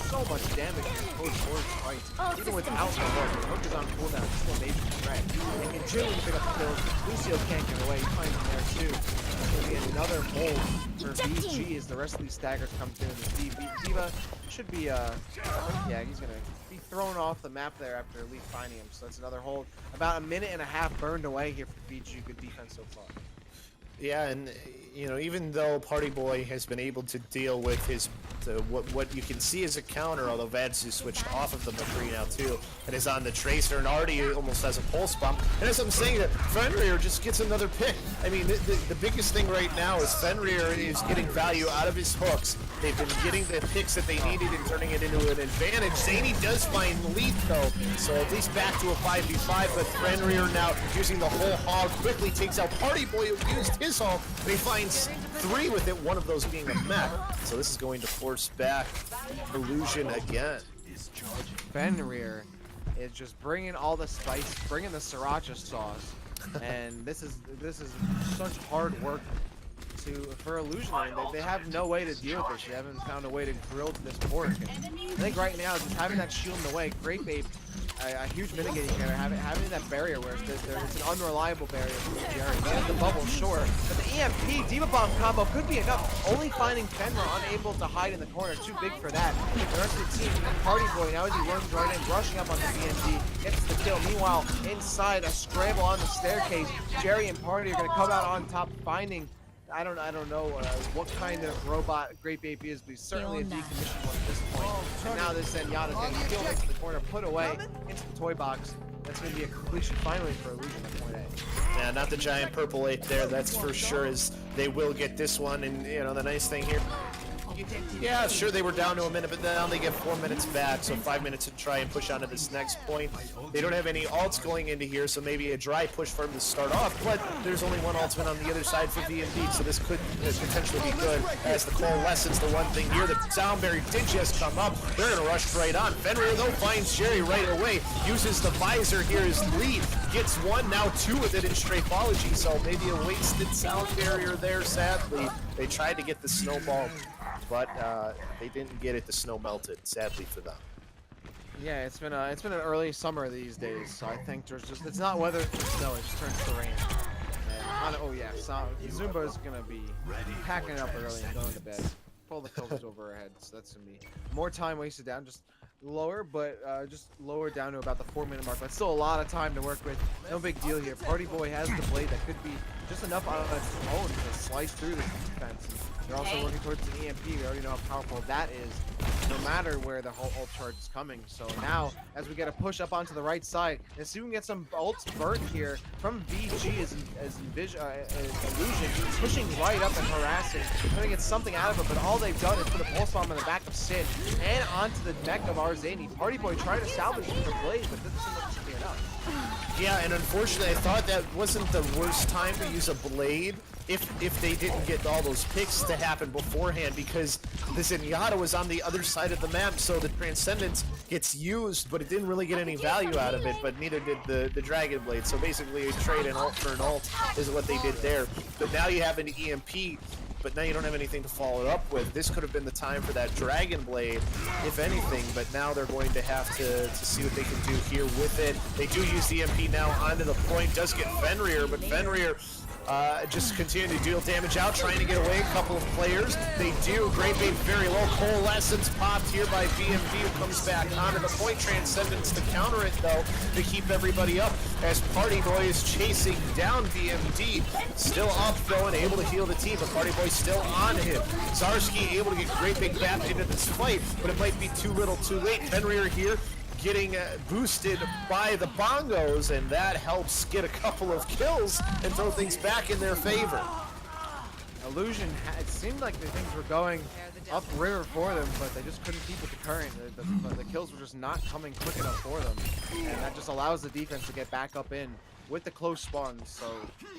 so much damage in post-forward fight. Even without the hook. The hook is on cooldown, it's still a major threat. And continuing to pick up the kills. Lucio can't get away, he finds him there too. It's going to be another hold for VG as the rest of these staggers come through. And D.Va should be, yeah, he's going to be thrown off the map there after Elite finding him. So that's another hold. About a minute and a half burned away here for VG. Good defense so far. Yeah, and even though Party Boy has been able to deal with his what you can see as a counter, although Vadsu switched off of the McCree now too, and is on the Tracer and already almost has a pulse bump. And as I'm saying, that Fenrir just gets another pick. I mean, the biggest thing right now is Fenrir is getting value out of his hooks. They've been getting the picks that they needed and turning it into an advantage. Zany does find lead though, so at least back to a 5v5, but Fenrir now using the whole hog quickly takes out Party Boy who used his hog, and he finds 3 with it, one of those being a mech. So this is going to force back IlluZion again. Fenrir is just bringing all the spice, bringing the sriracha sauce, and this is such hard work for IlluZion. I mean, they have no way to deal with this. They haven't found a way to grill this pork. And I think right now, just having that shield in the way, Great Babe, a huge mitigating factor, having that barrier where it's an unreliable barrier for Jerry. He has the bubble, sure, but the EMP Diva Bomb combo could be enough. Only finding Fenrir unable to hide in the corner, too big for that. The rest of the team, Party Boy, now as he runs right in, rushing up on the BND, gets the kill. Meanwhile, inside, a scramble on the staircase. Jerry and Party are going to come out on top, finding, I don't know what kind of robot Great Baby is, but he's certainly a decommissioned one at this point. And now this Zenyatta's going to be killed into the corner, put away into the toy box. That's going to be a completion finally for IlluZion at point A. Yeah, not the giant purple ape there, that's for sure, is they will get this one. And you know, the nice thing here, yeah, sure, they were down to a minute, but now they get 4 minutes back, so 5 minutes to try and push on to this next point. They don't have any ults going into here, so maybe a dry push for them to start off, but there's only one ultimate on the other side for VMD, so this could potentially be good as the coalescence. The one thing here, the sound barrier did just come up. They're going to rush right on. Fenrir, though, finds Jerry right away, uses the visor here as lead, gets one, now two with it in Strafology, so maybe a wasted sound barrier there, sadly. They tried to get the snowball, but they didn't get it. The snow melted, sadly for them. Yeah, it's been an early summer these days, so I think there's just, it's not weather, it's just snow, it just turns to rain. And oh yeah, so Zumba is gonna be packing it up early and going to bed. Pull the covers over her head, so that's gonna be more time wasted down, just lower, but just lower down to about the 4-minute mark. But still a lot of time to work with. No big deal here. Party Boy has the blade that could be just enough on its own to slice through the defense. They're also working towards an EMP. We already know how powerful that is, no matter where the whole ult charge is coming. So now, as we get a push up onto the right side, let's see if we can get some ults burnt here from VG as IlluZion, pushing right up and harassing, trying to get something out of it. But all they've done is put a pulse bomb in the back of Sin and onto the neck of Arzani. Party Boy trying to salvage the blade, but doesn't seem like it's be enough. Yeah, and unfortunately, I thought that wasn't the worst time to use a blade if they didn't get all those picks to happen beforehand, because the Zenyatta was on the other side of the map, so the Transcendence gets used, but it didn't really get any value out of it, but neither did the Dragon Blade. So basically, a trade an ult for an ult is what they did there. But now you have an EMP, but now you don't have anything to follow it up with. This could have been the time for that Dragon Blade, if anything, but now they're going to have to see what they can do here with it. They do use the EMP now onto the point, does get Fenrir, but Fenrir just continue to deal damage out, trying to get away a couple of players. They do. Great Babe very low. Coalescence popped here by BMD, who comes back onto the point. Transcendence to counter it, though, to keep everybody up as Party Boy is chasing down BMD. Still up, though, and able to heal the team, but Party Boy still on him. Zarski able to get Great Big back into this fight, but it might be too little too late. Fenrir here getting boosted by the bongos, and that helps get a couple of kills and throw things back in their favor. IlluZion, it seemed like the things were going upriver for them, but they just couldn't keep with the current. The kills were just not coming quick enough for them, and that just allows the defense to get back up in with the close spawns. So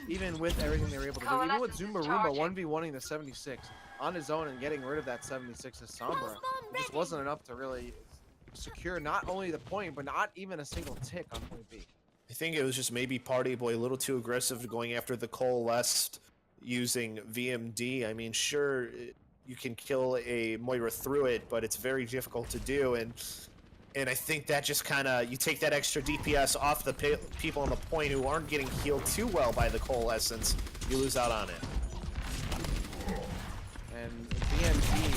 even with everything they were able to do, even with Zumba Roomba 1v1ing the 76 on his own and getting rid of that 76 as Sombra, it just wasn't enough to really secure not only the point, but not even a single tick on point B. I think it was just maybe Party Boy a little too aggressive going after the coalesced using VMD. I mean, sure, you can kill a Moira through it, but it's very difficult to do, and I think that just kind of, you take that extra DPS off the people on the point who aren't getting healed too well by the coalescence, you lose out on it. And VMD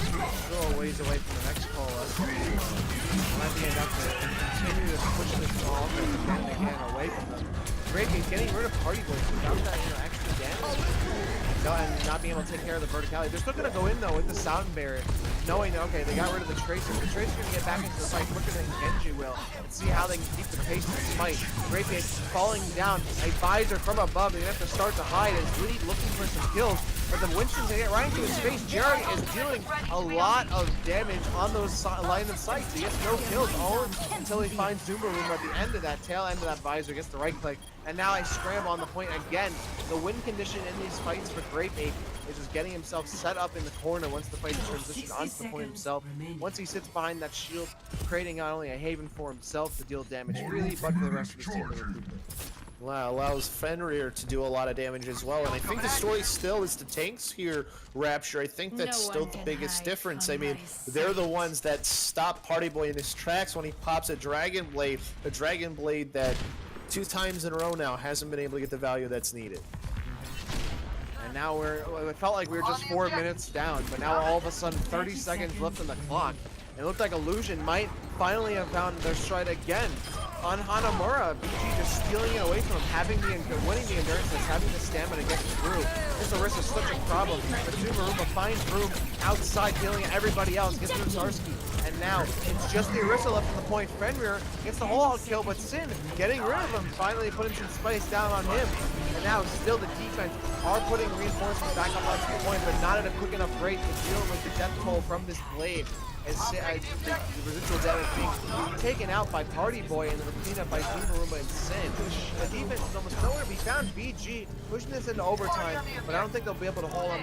still a ways away from the next coalescence. Might be enough to continue to push this ball again away from them. Great Babe getting rid of Party Boy without that extra damage. And not being able to take care of the verticality. They're still going to go in though with the sound barrier, knowing that, okay, they got rid of the Tracer. The Tracer's going to get back into the fight quicker than Genji will, and see how they can keep the pace of this fight. Great Babe falling down, a visor from above. They're going to have to start to hide as Lead looking for some kills. But the Winston's going to get right into his face. Jerry is dealing a lot of damage on those line of sights. He gets no kills all until he finds Zumba Room at the end of that tail end of that visor, gets the right click. And now I scramble on the point again. The win condition in these fights for Great Babe is just getting himself set up in the corner once the fight transitions onto the point himself. Once he sits behind that shield, creating not only a haven for himself to deal damage freely, but for the rest of his team to recuperate. Wow, allows Fenrir to do a lot of damage as well, and I think the story still is the tanks here, Rapture. I think that's still the biggest difference. I mean, they're the ones that stop Party Boy in his tracks when he pops a Dragon Blade that 2 times in a row now hasn't been able to get the value that's needed. And now it felt like we were just 4 minutes down, but now all of a sudden 30 seconds left on the clock. It looked like IlluZion might finally have found their stride again on Hanamura. BG just stealing it away from him, winning the endurance, having the stamina to get through. This Orisa is such a problem. But Zumaruma finds room outside, dealing at everybody else, gets through Zarski. And now it's just the Orisa left on the point. Fenrir gets the whole out kill, but Sin getting rid of him, finally putting some spice down on him. And now still the defense are putting reinforcements back up onto the point, but not at a quick enough rate to deal with the death toll from this blade. As the residual damage being taken out by Party Boy and then cleaned up by Zumaruma and Sin. The defense is almost nowhere to be found. BG pushing this into overtime, but I don't think they'll be able to hold on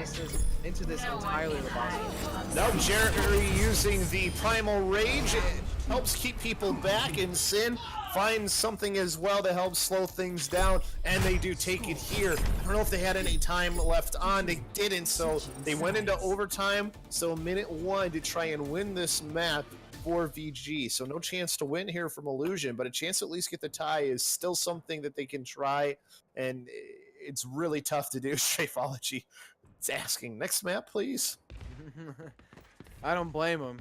into this entirely. The boss. Now Jerry using the Primal Rage. It helps keep people back, and Sin finds something as well to help slow things down, and they do take it here. I don't know if they had any time left on. They didn't, so they went into overtime. So minute 1 to try and win this map for VG. So no chance to win here from IlluZion, but a chance to at least get the tie is still something that they can try, and it's really tough to do. Strafology, it's asking, next map, please. I don't blame them.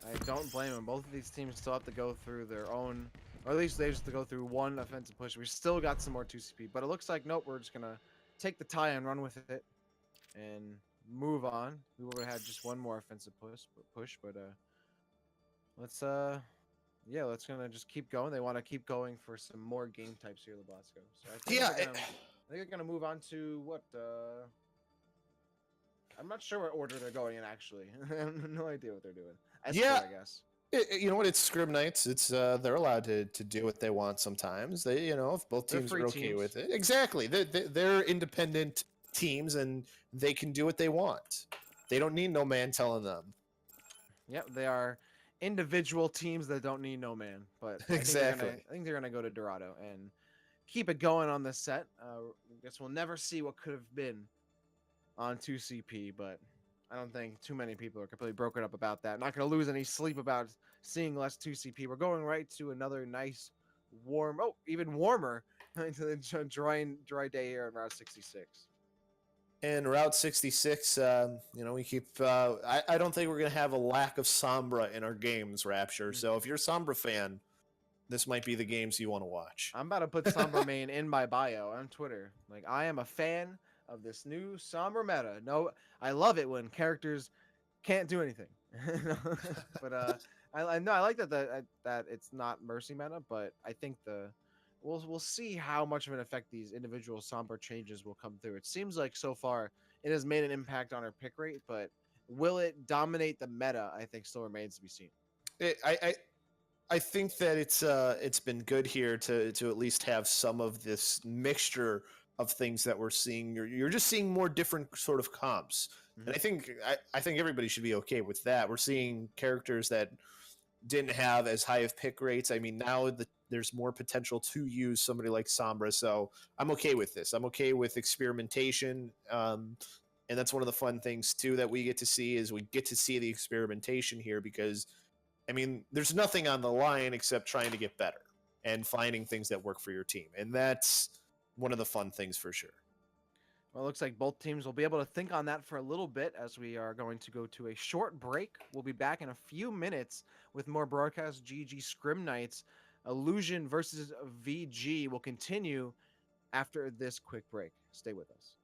I don't blame them. Both of these teams still have to go through their own, or at least they just have to go through one offensive push. We still got some more 2CP, but it looks like, nope, we're just going to take the tie and run with it and move on. We would have had just one more offensive push, but let's gonna just keep going. They want to keep going for some more game types here, Labasco. So I think I think they're gonna move on to what I'm not sure what order they're going in, actually. I have no idea what they're doing. Escort, I guess. You know what? It's Scrim Nights. It's they're allowed to do what they want sometimes. They, if both teams are okay with it. Exactly. They're independent teams, and they can do what they want. They don't need no man telling them. Yep, they are individual teams that don't need no man. But exactly. I think they're gonna go to Dorado and keep it going on this set. I guess we'll never see what could have been on 2CP, but I don't think too many people are completely broken up about that. Not going to lose any sleep about seeing less 2CP. We're going right to another nice, warm, even warmer into the dry day here on Route 66. And Route 66, we keep. I don't think we're going to have a lack of Sombra in our games, Rapture. So if you're a Sombra fan, this might be the games you want to watch. I'm about to put Sombra main in my bio on Twitter. Like, I am a fan of this new Sombra meta. No, I love it when characters can't do anything. But I like that it's not Mercy meta, but I think we'll see how much of an effect these individual Sombra changes will come through. It seems like so far it has made an impact on our pick rate, but will it dominate the meta? I think still remains to be seen. I think that it's been good here to at least have some of this mixture of things that we're seeing. You're just seeing more different sort of comps. Mm-hmm. And I think everybody should be okay with that. We're seeing characters that didn't have as high of pick rates. I mean, now there's more potential to use somebody like Sombra, so I'm okay with this. I'm okay with experimentation, and that's one of the fun things too that we get to see is we get to see the experimentation here because, I mean, there's nothing on the line except trying to get better and finding things that work for your team, and that's one of the fun things for sure. Well, it looks like both teams will be able to think on that for a little bit as we are going to go to a short break. We'll be back in a few minutes with more Broadcast.gg Scrim Nights. IlluZion versus VG will continue after this quick break. Stay with us.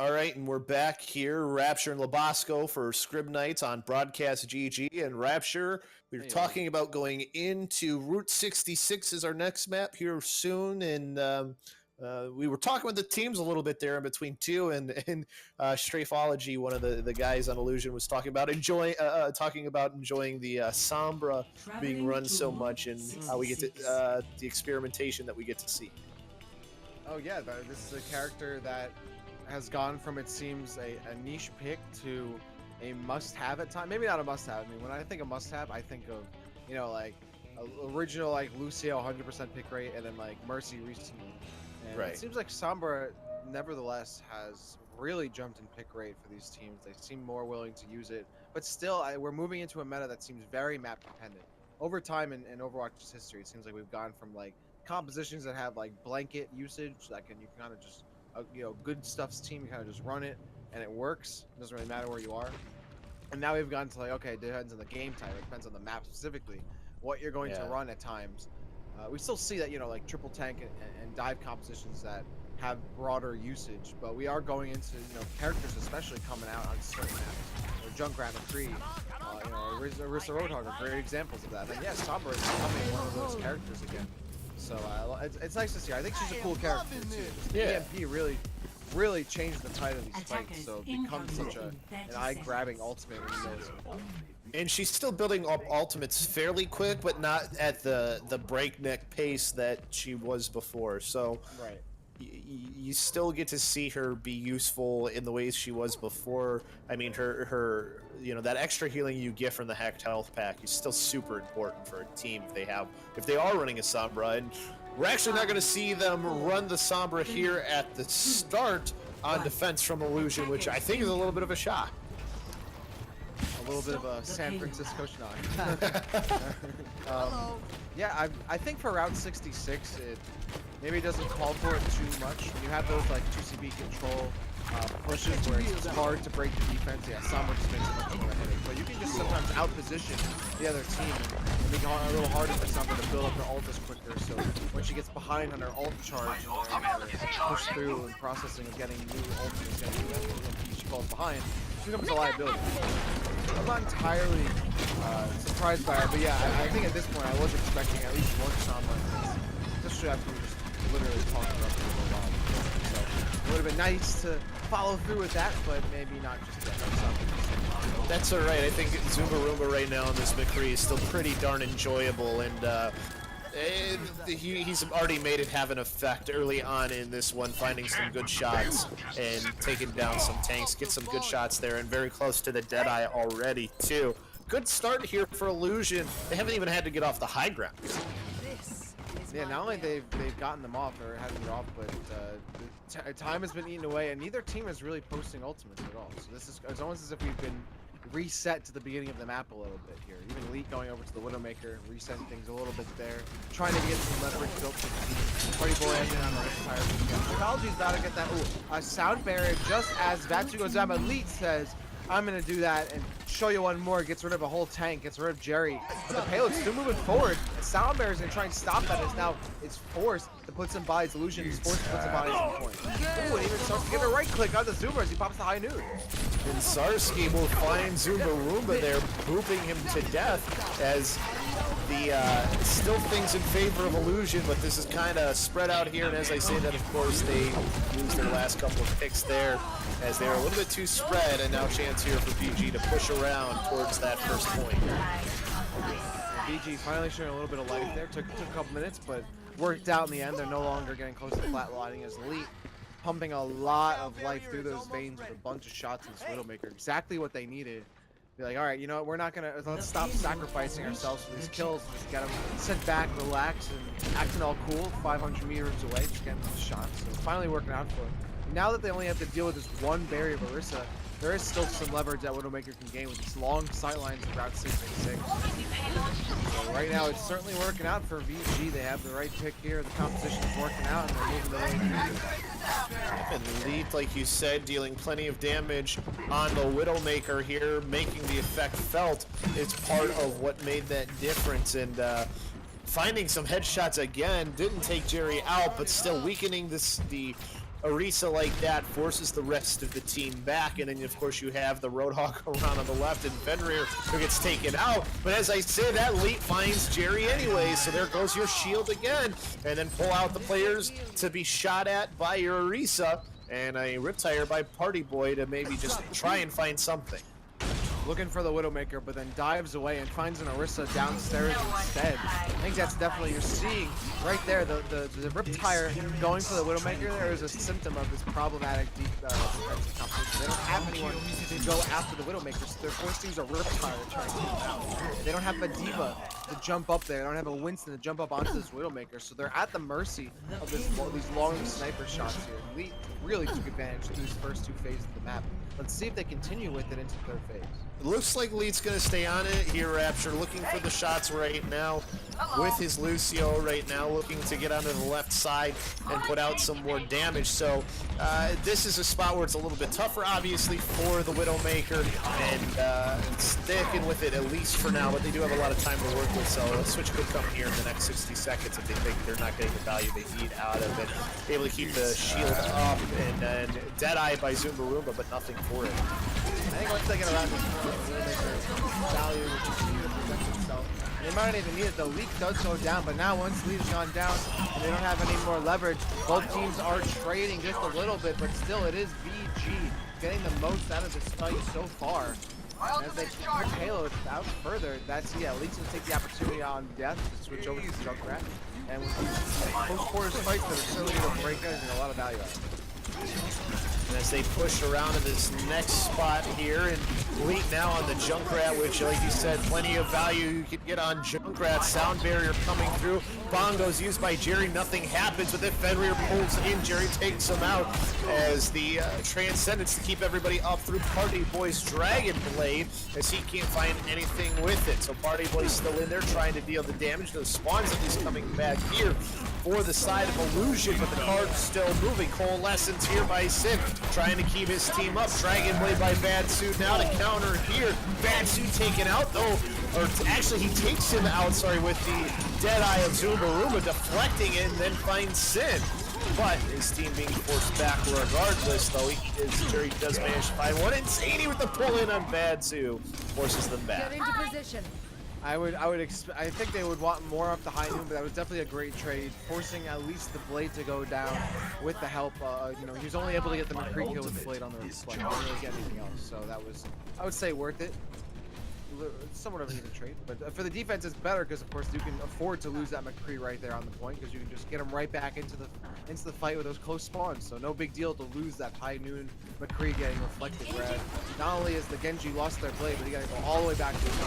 All right, and we're back here, Rapture and Labasco for Scrim Nights on Broadcast.gg. And Rapture, we were talking about going into Route 66 as our next map here soon, and we were talking with the teams a little bit there in between too, and Strafology, one of the guys on IlluZion, was talking about enjoying the Sombra being run so much, and how we get to the experimentation that we get to see. Oh yeah, this is a character that has gone from, it seems, a niche pick to a must-have at times. Maybe not a must-have. I mean, when I think of must-have, I think of, you know, like original like Lucio 100% pick rate, and then like Mercy recently. And Right. It seems like Sombra, nevertheless, has really jumped in pick rate for these teams. They seem more willing to use it, but still, we're moving into a meta that seems very map dependent. Over time in Overwatch's history, it seems like we've gone from like compositions that have like blanket usage, like, and you can kind of just you know, good stuff's team, you kind of just run it and it works. It doesn't really matter where you are. And now we've gone to like, okay, it depends on the game type, it depends on the map specifically, what you're going to run at times. We still see that, you know, like triple tank and dive compositions that have broader usage, but we are going into, you know, characters especially coming out on certain maps. Junkrat and Kree, you know, Orisa Roadhog are great examples of that. And yeah, Sombra is becoming one of those characters again. So it's nice to see. I think she's a cool character too. Yeah. EMP really changed the tide of these fights, so it becomes such an eye-grabbing ultimate when you know it's. And she's still building up ultimates fairly quick, but not at the breakneck pace that she was before. So right. You still get to see her be useful in the ways she was before. I mean, her you know, that extra healing you get from the hacked health pack is still super important for a team if they are running a Sombra. And we're actually not going to see them run the Sombra here at the start on defense from IlluZion, which I think is a little bit of a shock. A little bit of a San Francisco schnock. Yeah, I think for Route 66, maybe it doesn't call for it too much. When you have those like 2CB control pushes where it's hard to break the defense, yeah, Sombra just makes it much more of a headache. But you can just sometimes out-position the other team and make it a little harder for Sombra to build up her ultis quicker. So when she gets behind on her ult charge and push through and processing of getting new ultimates, getting new EMP, she falls behind, she becomes a liability. I'm not entirely surprised by her, but yeah, I think at this point I was expecting at least one Sombra, especially after we just literally talked her up for a while. So it would have been nice to follow through with that, but maybe not just yet. That's all right. I think Zumba Roomba right now in this McCree is still pretty darn enjoyable, and he's already made it have an effect early on in this one, finding some good shots and taking down some tanks, get some good shots there, and very close to the Deadeye already too. Good start here for IlluZion. They haven't even had to get off the high ground. Yeah, not only they've gotten them off or had them off, but time has been eaten away, and neither team is really posting ultimates at all. So this is, it's almost as if we've been reset to the beginning of the map a little bit here. Even Elite going over to the Widowmaker, resetting things a little bit there, trying to get some leverage built for the team. Party Boy has been on the tire. Technology's about to get that. Ooh, a sound barrier just as Vatsu goes down. Elite says, I'm gonna do that and show you one more. Gets rid of a whole tank, gets rid of Jerry. But the payload's still moving forward. The sound barrier's gonna try and stop that as now it's forced to put some bodies. IlluZion is forced to put some bodies on point. Ooh, and even starts to get a right click on the Zoomer as he pops the high noon. And Sarsky will find Zumba Roomba there, booping him to death as the still things in favor of IlluZion, but this is kind of spread out here. And as I say that, of course, they lose their last couple of picks there as they were a little bit too spread, and now chance here for BG to push around towards that first point. BG finally showing a little bit of life there. Took a couple minutes, but worked out in the end. They're no longer getting close to flatlining as Elite pumping a lot of life through those veins with a bunch of shots in this Widowmaker. Exactly what they needed. Be like, all right, you know what, we're not gonna, let's stop sacrificing ourselves for these kills. Just gotta sit back, relax, and acting all cool, 500 meters away, just getting the shots. So finally working out for them. Now that they only have to deal with this one barrier of Orisa, there is still some leverage that Widowmaker can gain with these long sightlines of Route 66. So right now it's certainly working out for VG. They have the right pick here. The composition is working out, and they're moving the way And Elite, like you said, dealing plenty of damage on the Widowmaker here, making the effect felt. It's part of what made that difference. And finding some headshots again. Didn't take Jerry out, but still weakening the Orisa like that forces the rest of the team back. And then, of course, you have the Roadhog around on the left and Fenrir who gets taken out. But as I say, that lead finds Jerry anyway, so there goes your shield again. And then pull out the players to be shot at by your Orisa, and a Riptire by Party Boy to maybe just try and find something. Looking for the Widowmaker, but then dives away and finds an Orisa downstairs instead. I think that's definitely, you're seeing right there, the Riptire going for the Widowmaker there is a symptom of this problematic defensive competition. They don't have anyone to go after the Widowmaker, so they're forced to use a Riptire trying to take them out. They don't have a Diva to jump up there. They don't have a Winston to jump up onto this Widowmaker, so they're at the mercy of these long sniper shots here. Elite really took advantage through these first 2 phases of the map. Let's see if they continue with it into the 3rd phase. It looks like Lead's going to stay on it here, Rapture, looking for the shots right now with his Lucio right now, looking to get onto the left side and put out some more damage. So this is a spot where it's a little bit tougher, obviously, for the Widowmaker, and sticking with it at least for now, but they do have a lot of time to work with, so a switch could come here in the next 60 seconds if they think they're not getting the value they need out of it. Able to keep the shield up, and then Deadeye by Zumba, but nothing for it. I think once they get around this value, which is needed to protect itself. They might not even need it. The leak does go down, but now once lead has gone down and they don't have any more leverage, both teams are trading just a little bit, but still it is VG getting the most out of this fight so far. As they push Halo out further, that's, Leak's gonna take the opportunity on death to switch over to Junkrat. And with these close-quarters fights that are so going to break us, a lot of value out of it. And as they push around to this next spot here, and Leak now on the Junkrat, which, like you said, plenty of value you can get on Junkrat. Sound barrier coming through. Bongos used by Jerry, nothing happens, but then Fenrir pulls in. Jerry takes him out as the Transcendence to keep everybody up through Party Boy's Dragon Blade, as he can't find anything with it. So Party Boy's still in there trying to deal the damage. The spawns at least coming back here for the side of IlluZion, but the card's still moving. Coalescence here by Sin, trying to keep his team up. Dragon Blade by Bad Suit now to counter here. Bad Suit taken out though, or actually he takes him out, with the Deadeye of Zumba, deflecting it and then finds Sin. But his team being forced back regardless, though, Jerry does manage to find one. Insane with the pull in on Bad Suit, forces them back. Get into position. I think they would want more up the high noon, but that was definitely a great trade, forcing at least the blade to go down with the help. He was only able to get the McCree kill with the blade on the reflect. Didn't really get anything else, so that was, I would say, worth it. Somewhat of an even trade, but for the defense it's better because of course you can afford to lose that McCree right there on the point, because you can just get him right back into the fight with those close spawns. So no big deal to lose that high noon McCree getting reflected. Whereas not only is the Genji lost their blade, but he got to go all the way back to his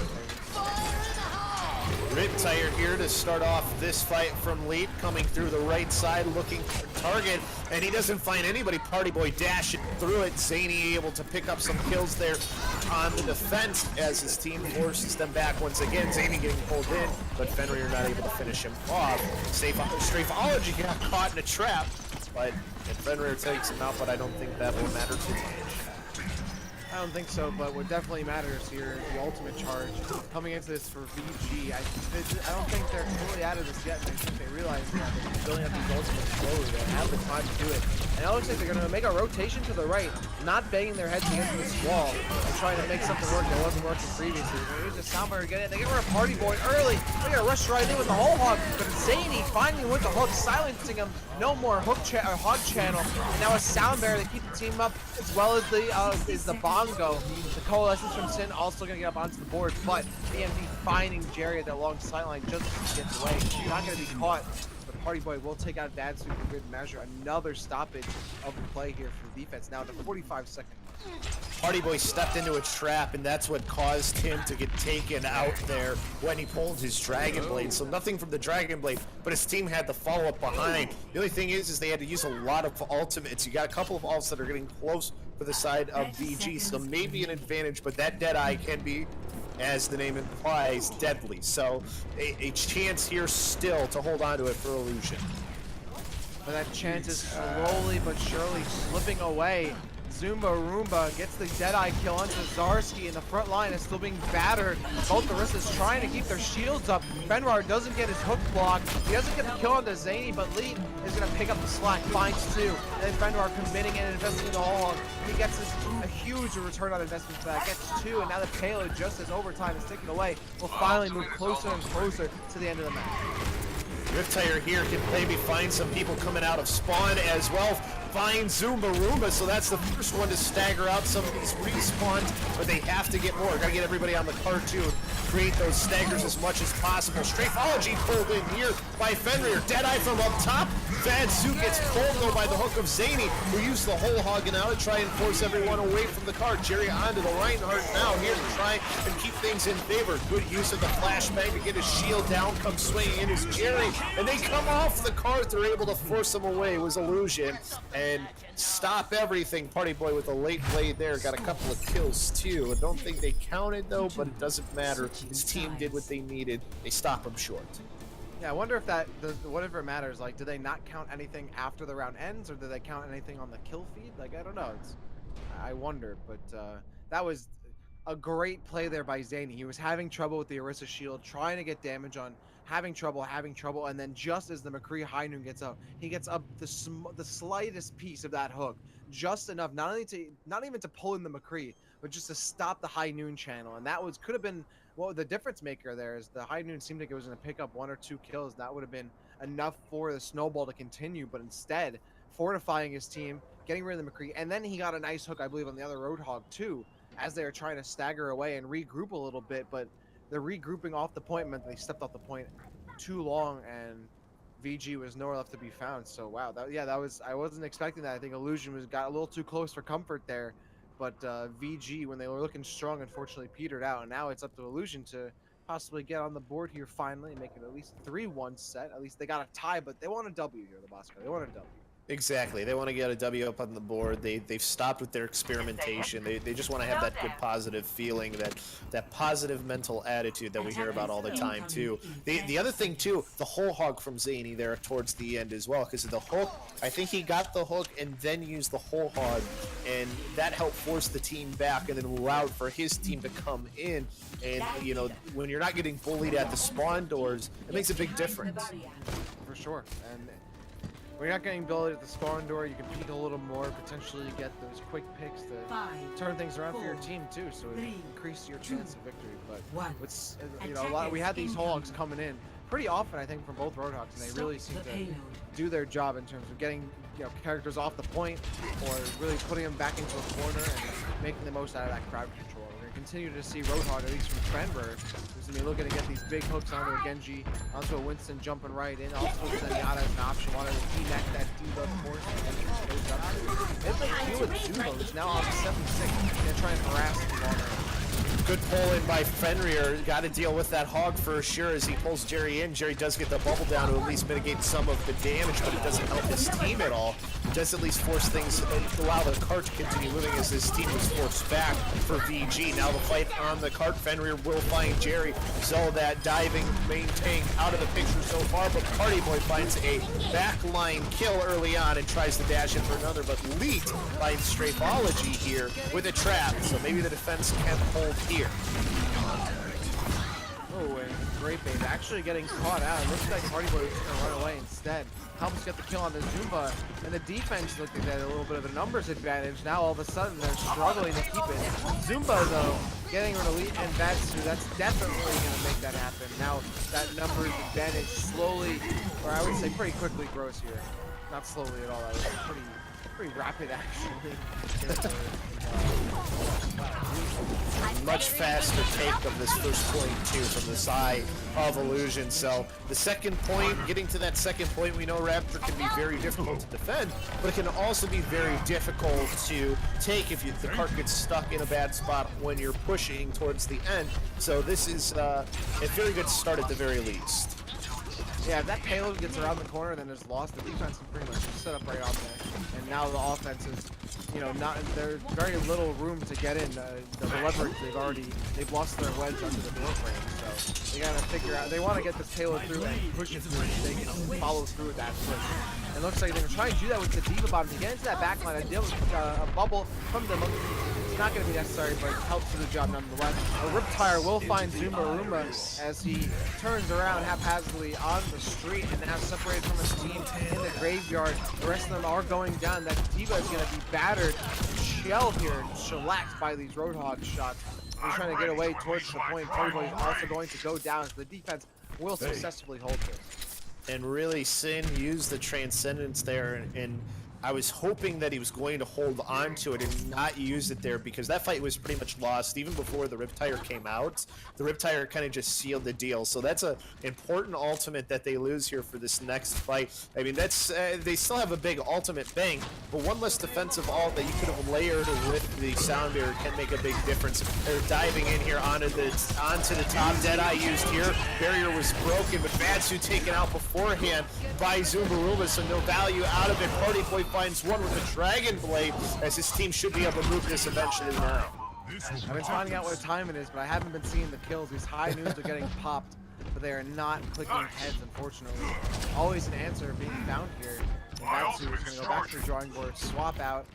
Riptire here to start off this fight from Lead, coming through the right side looking for target, and he doesn't find anybody. Party Boy dashing through it. Zany able to pick up some kills there on the defense as his team forces them back once again. Zany getting pulled in, but Fenrir not able to finish him off. Strafology got caught in a trap, but Fenrir takes him out, but I don't think that will matter too much. I don't think so, but what definitely matters here is the ultimate charge coming into this for VG. I don't think they're fully out of this yet. I think they realize that they're building up these ultimates slowly. They have the time to do it. And it looks like they're going to make a rotation to the right, not banging their heads against this wall and trying to make something work that wasn't working previously. Here's the soundbar again. They get rid of Party Boy early. They're going to rush right in with the whole hog, but Zany finally with the hook, silencing him. No more hog channel. And now a sound barrier to keep the team up, as well as the Bongo. The Coalescence from Sin also going to get up onto the board, but AMD finding Jerry at that long sideline just gets away. He's not going to be caught. But Party Boy will take out Bad Suit for good measure. Another stoppage of the play here for the defense. Now to 45 seconds. Party Boy stepped into a trap, and that's what caused him to get taken out there when he pulled his Dragon Blade. So nothing from the Dragon Blade, but his team had the follow-up behind. The only thing is they had to use a lot of ultimates. You got a couple of ults that are getting close for the side of VG, so maybe an advantage, but that Deadeye can be, as the name implies, deadly. So a chance here still to hold on to it for IlluZion. But that chance is slowly but surely slipping away. Zumba Roomba gets the Deadeye kill onto Zarski, and the front line is still being battered. Both Orysas trying to keep their shields up. Fenrir doesn't get his hook blocked. He doesn't get the kill onto Zany, but Lee is going to pick up the slack, finds 2. And then Fenrir committing and investing in the hog. He gets a huge return on investment for that. Gets 2, and now the payload, just as overtime is ticking away, will finally move closer and closer to the end of the match. Riptire here can maybe find some people coming out of spawn as well. Find Zumba Roomba, so that's the first one to stagger out some of these respawns, but they have to get more. Gotta get everybody on the card too and create those staggers as much as possible. Strafology pulled in here by Fenrir. Deadeye from up top. Vadsu gets pulled though by the hook of Zany, who used the whole hog and now to try and force everyone away from the card. Jerry onto the Reinhardt now here to try and keep things in favor. Good use of the flashbang to get his shield down. Comes swinging in is Jerry, and they come off the card. They're able to force him away. It was IlluZion and stop everything. Party Boy with a late blade there. Got a couple of kills too. I don't think they counted though, but it doesn't matter. His team did what they needed. They stop him short. Yeah, I wonder if that, whatever it matters, like, do they not count anything after the round ends, or do they count anything on the kill feed? Like, I don't know. I wonder, but that was a great play there by Zany. He was having trouble with the Orisa shield, trying to get damage on, having trouble, and then just as the McCree High Noon gets up, he gets up the slightest piece of that hook, just enough, not even to pull in the McCree, but just to stop the High Noon channel, and that could have been. Well, the difference maker there is the High Noon seemed like it was going to pick up 1 or 2 kills. That would have been enough for the snowball to continue, but instead, fortifying his team, getting rid of the McCree, and then he got a nice hook, I believe, on the other Roadhog too, as they were trying to stagger away and regroup a little bit, but the regrouping off the point meant they stepped off the point too long, and VG was nowhere left to be found. So wow, I wasn't expecting that. I think IlluZion got a little too close for comfort there. But VG, when they were looking strong, unfortunately petered out, and now it's up to IlluZion to possibly get on the board here finally and make it at least 3-1 set. At least they got a tie, but they want a W here, the Bosco. They want a W. Exactly. They want to get a W up on the board. They've stopped with their experimentation. They just want to have that good positive feeling, that positive mental attitude that we hear about all the time too. The other thing too, the whole hog from Zany there towards the end as well, because of the hook. I think he got the hook and then used the whole hog, and that helped force the team back and then allowed for his team to come in. And you know, when you're not getting bullied at the spawn doors, it makes a big difference. For sure. And when you're not getting bullied at the spawn door, you can peek a little more, potentially get those quick picks to turn things around for your team too, so it increases your chance of victory. But it's, you know, we had these hogs coming in pretty often, I think, from both Roadhogs, and they really seem to do their job in terms of getting, you know, characters off the point or really putting them back into a corner and making the most out of that crowd control. We're going to continue to see Roadhog, at least from Trenberg, who's going to be looking to get these big hooks onto a Genji, onto a Winston jumping right in. Also, Zenyatta as an option, wanted to D-neck that D-bug force, and then goes up. They play 2 with Zubo, who's now on 7-6. Going to try and harass him longer. Good pull in by Fenrir. Got to deal with that hog for sure as he pulls Jerry in. Jerry does get the bubble down to at least mitigate some of the damage, but it doesn't help his team at all. It does at least force things, allow the cart to continue moving as his team was forced back for VG. Now the fight on the cart. Fenrir will find Jerry. That diving maintained out of the picture so far, but Party Boy finds a backline kill early on and tries to dash in for another, but Leet finds Strafology here with a trap, so maybe the defense can hold here. Oh, and great bait. Actually getting caught out. It looks like Party Boy is going to run away instead. Helps get the kill on the Zumba, and the defense looked like they had a little bit of a numbers advantage. Now all of a sudden they're struggling to keep it. Zumba, though, getting rid of Elite and Vatsu, that's definitely going to make that happen. Now that numbers advantage slowly, or I would say pretty quickly, grows here. Not slowly at all. That was pretty rapid, actually. Much faster take of this first point too from the side of IlluZion. So the second point, getting to that second point, we know Rapture can be very difficult to defend, but it can also be very difficult to take if the cart gets stuck in a bad spot when you're pushing towards the end. So this is a very good start at the very least. Yeah, if that payload gets around the corner, then it's lost. The defense can pretty much set up right on there. And now the offense is, you know, there's very little room to get in. The leverage, they've lost their wedge under the door frame. So So they gotta figure out. They want to get this payload through and push it through. So they can follow through with that push. It looks like they're trying to do that with the Diva Bomb to get into that backline. I deal with a bubble from the monkey. It's not going to be necessary, but it helps do the job nonetheless. A Riptire will find Zumbaruma as he turns around haphazardly on the street and now separated from his team in the graveyard. The rest of them are going down. That Diva is going to be battered, shelled here, and shellacked by these Roadhog shots. He's trying to get away towards the point. Partyboy is also going to go down, so the defense will successfully hold this. And really, Sin used the Transcendence there, and I was hoping that he was going to hold on to it and not use it there, because that fight was pretty much lost even before the Riptire came out. The Riptire kind of just sealed the deal, so that's an important ultimate that they lose here for this next fight. I mean, that's they still have a big ultimate bank, but one less defensive ult that you could have layered with the Sound Barrier can make a big difference. They're diving in here onto the top. Deadeye used here. Barrier was broken, but Vatsu taken out beforehand by Zumbaruma, so no value out of it. Partyboy finds one with a Dragon Blade, as his team should be able to move this eventually now. I've been finding out what time it is, but I haven't been seeing the kills. These high noons are getting popped, but they are not clicking heads, unfortunately. Always an answer being found here. And Vatsu is going to go back to the drawing board, swap out,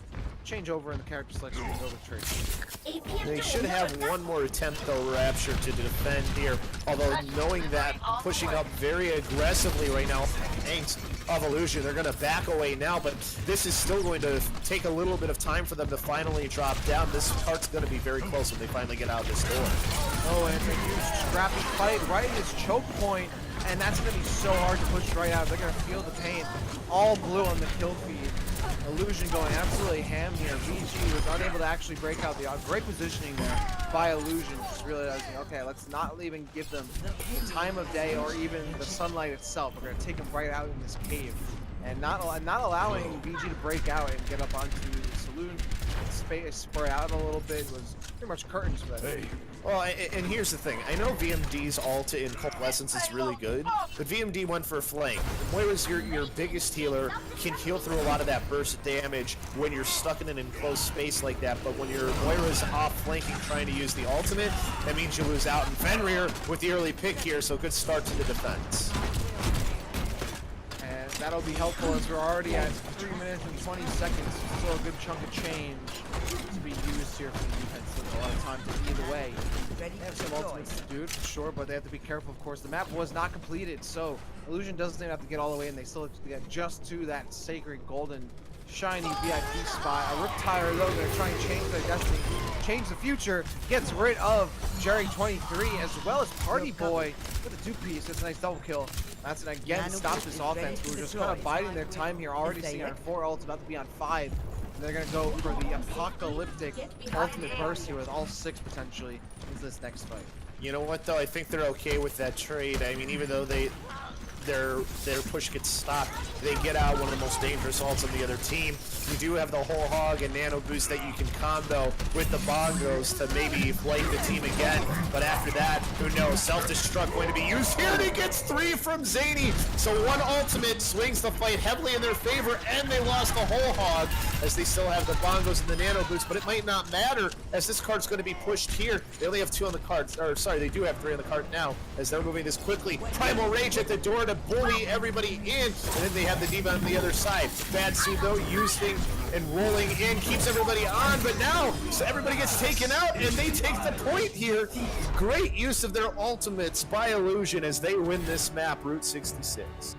change over in the character selection, and go with Trace. They should have one more attempt, though, Rapture, to defend here. Although knowing that, pushing up very aggressively right now, thanks of IlluZion, they're going to back away now, but this is still going to take a little bit of time for them to finally drop down. This part's going to be very close when they finally get out of this door. Oh, and it's a huge scrappy fight right in his choke point, and that's going to be so hard to push right out. They're going to feel the pain. All blue on the kill feed. IlluZion going absolutely ham here. VG was unable to actually break out the great positioning there by IlluZion. Just realizing, okay, let's not even give them the time of day or even the sunlight itself. We're going to take them right out in this cave. And not allowing VG to break out and get up onto the saloon space, spread out a little bit, was pretty much curtains for that. Well, and here's the thing. I know VMD's ult in Coalescence is really good, but VMD went for a flank. Moira's your biggest healer, can heal through a lot of that burst damage when you're stuck in an enclosed space like that, but when your Moira's off flanking trying to use the ultimate, that means you lose out. And Fenrir with the early pick here, so good start to the defense. And that'll be helpful as we're already at 3 minutes and 20 seconds. Still a good chunk of change to be used here for the defense. A lot of time to either way. They have some ultimates to do it for sure, but they have to be careful, of course. The map was not completed, so IlluZion doesn't even have to get all the way in. They still have to get just to that sacred golden shiny VIP spot. A Riptire, though, they're trying to change their destiny, change the future, gets rid of Jerry 23 as well as Partyboy with a 2-piece. It's a nice double kill. That's an again stop this offense. We were just kind of biding their time here, already seeing our 4 ults about to be on 5. And they're going to go for the apocalyptic ultimate burst here with all 6 potentially into this next fight. You know what, though? I think they're okay with that trade. I mean, even though their push gets stopped, they get out one of the most dangerous ults on the other team. You do have the whole hog and nano boost that you can combo with the bongos to maybe flank the team again, but after that, who knows? Self-destruct going to be used here, and he gets 3 from Zany. So one ultimate swings the fight heavily in their favor, and they lost the whole hog as they still have the bongos and the nano boost, but it might not matter as this card's going to be pushed here. They only have 2 on the card, or sorry, they do have 3 on the card now as they're moving this quickly. Primal Rage at the door to bully everybody in, and then they have the Diva on the other side. Vatsu, though, using and rolling in, keeps everybody on, but now so everybody gets taken out, and they take the point here. Great use of their ultimates by IlluZion as they win this map, Route 66.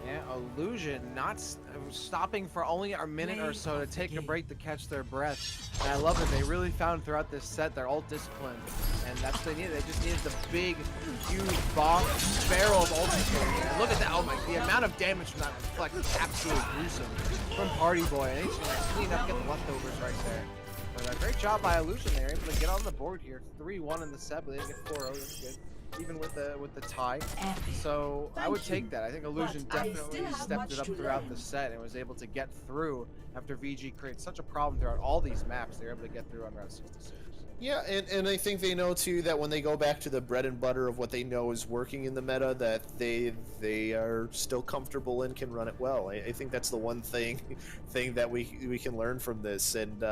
Yeah, IlluZion not stopping for only a minute or so to take a break to catch their breath. And I love it. They really found throughout this set their ult discipline. And that's what they needed. They just needed the big, huge bomb barrel of ultimate. And look at that. Oh my, the amount of damage from that reflect is absolutely gruesome from Partyboy. And he's going to clean up, get the leftovers right there. But a great job by IlluZion. They're able to get on the board here. 3-1 in the set, but they didn't get 4-0. That's good. Even with the tie. So I would take that. I think IlluZion definitely stepped it up throughout the set and was able to get through after VG creates such a problem throughout all these maps. They're able to get through on Route 66. Yeah, and I think they know too that when they go back to the bread and butter of what they know is working in the meta, that they are still comfortable and can run it well. I think that's the one thing that we can learn from this, and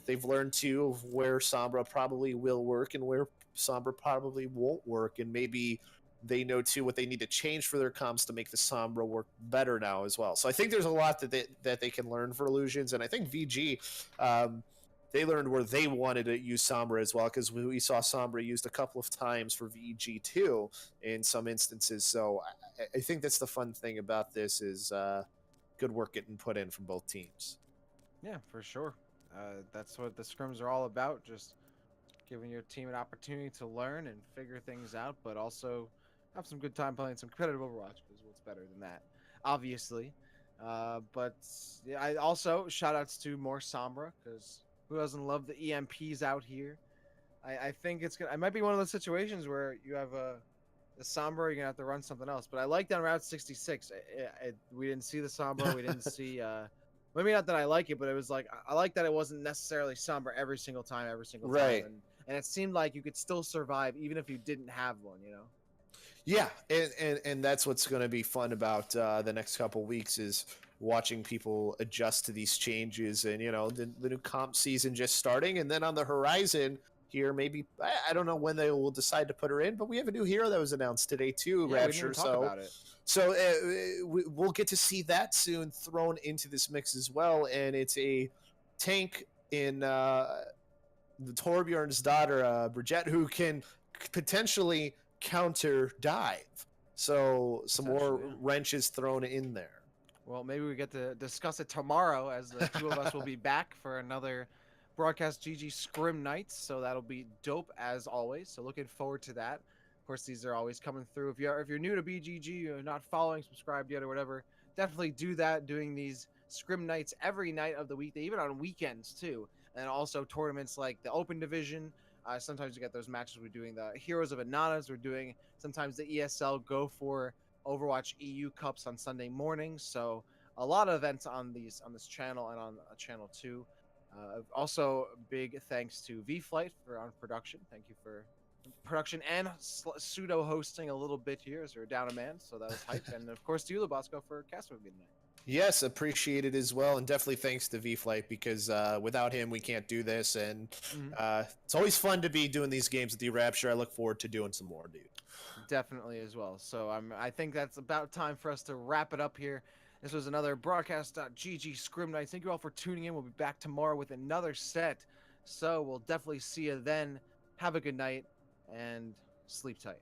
they've learned too of where Sombra probably will work and where Sombra probably won't work, and maybe they know too what they need to change for their comms to make the Sombra work better now as well. So I think there's a lot that they can learn for Illusions, and I think VG. They learned where they wanted to use Sombra as well, because we saw Sombra used a couple of times for VG2 in some instances. So I think that's the fun thing about this is good work getting put in from both teams. Yeah, for sure. That's what the scrims are all about, just giving your team an opportunity to learn and figure things out, but also have some good time playing some competitive Overwatch, because what's better than that, obviously. But yeah, I also shout outs to more Sombra, because who doesn't love the EMPs out here? I think it might be one of those situations where you have the Sombra, you're gonna have to run something else. But I like that Route 66. We didn't see the Sombra, we didn't see. Maybe not that I like it, but it was like I like that it wasn't necessarily Sombra every single time, Right. and it seemed like you could still survive even if you didn't have one, you know. Yeah, and that's what's going to be fun about the next couple weeks is watching people adjust to these changes, and the new comp season just starting, and then on the horizon here, maybe I don't know when they will decide to put her in, but we have a new hero that was announced today too, Yeah, Rapture. we didn't even talk about it. So we'll get to see that soon thrown into this mix as well, and it's a tank in the Torbjorn's daughter, Bridget, who can potentially counter dive. So some more wrenches thrown in there. Well, maybe we get to discuss it tomorrow, as the two of us will be back for another Broadcast.gg Scrim nights. So that'll be dope as always. So looking forward to that. Of course, these are always coming through. If you're new to BGG, you're not following, subscribed yet, or whatever, definitely do that. Doing these Scrim nights every night of the week, even on weekends too, and also tournaments like the Open Division. Sometimes you get those matches. We're doing the Heroes of Ananas. We're doing sometimes the ESL Go for Overwatch EU Cups on Sunday mornings. So a lot of events on this channel and on channel 2. Also, big thanks to V-Flight on production. Thank you for production and pseudo hosting a little bit here as we're down a man. So that was hype. And of course to you, Labasco, for casting with me tonight. Yes, appreciated as well, and definitely thanks to V-Flight, because without him we can't do this, and it's always fun to be doing these games with you, Rapture. I look forward to doing some more, dude. Definitely as well. So I think that's about time for us to wrap it up here. This was another Broadcast.gg Scrim night. Thank you all for tuning in. We'll be back tomorrow with another set. So we'll definitely see you then. Have a good night and sleep tight.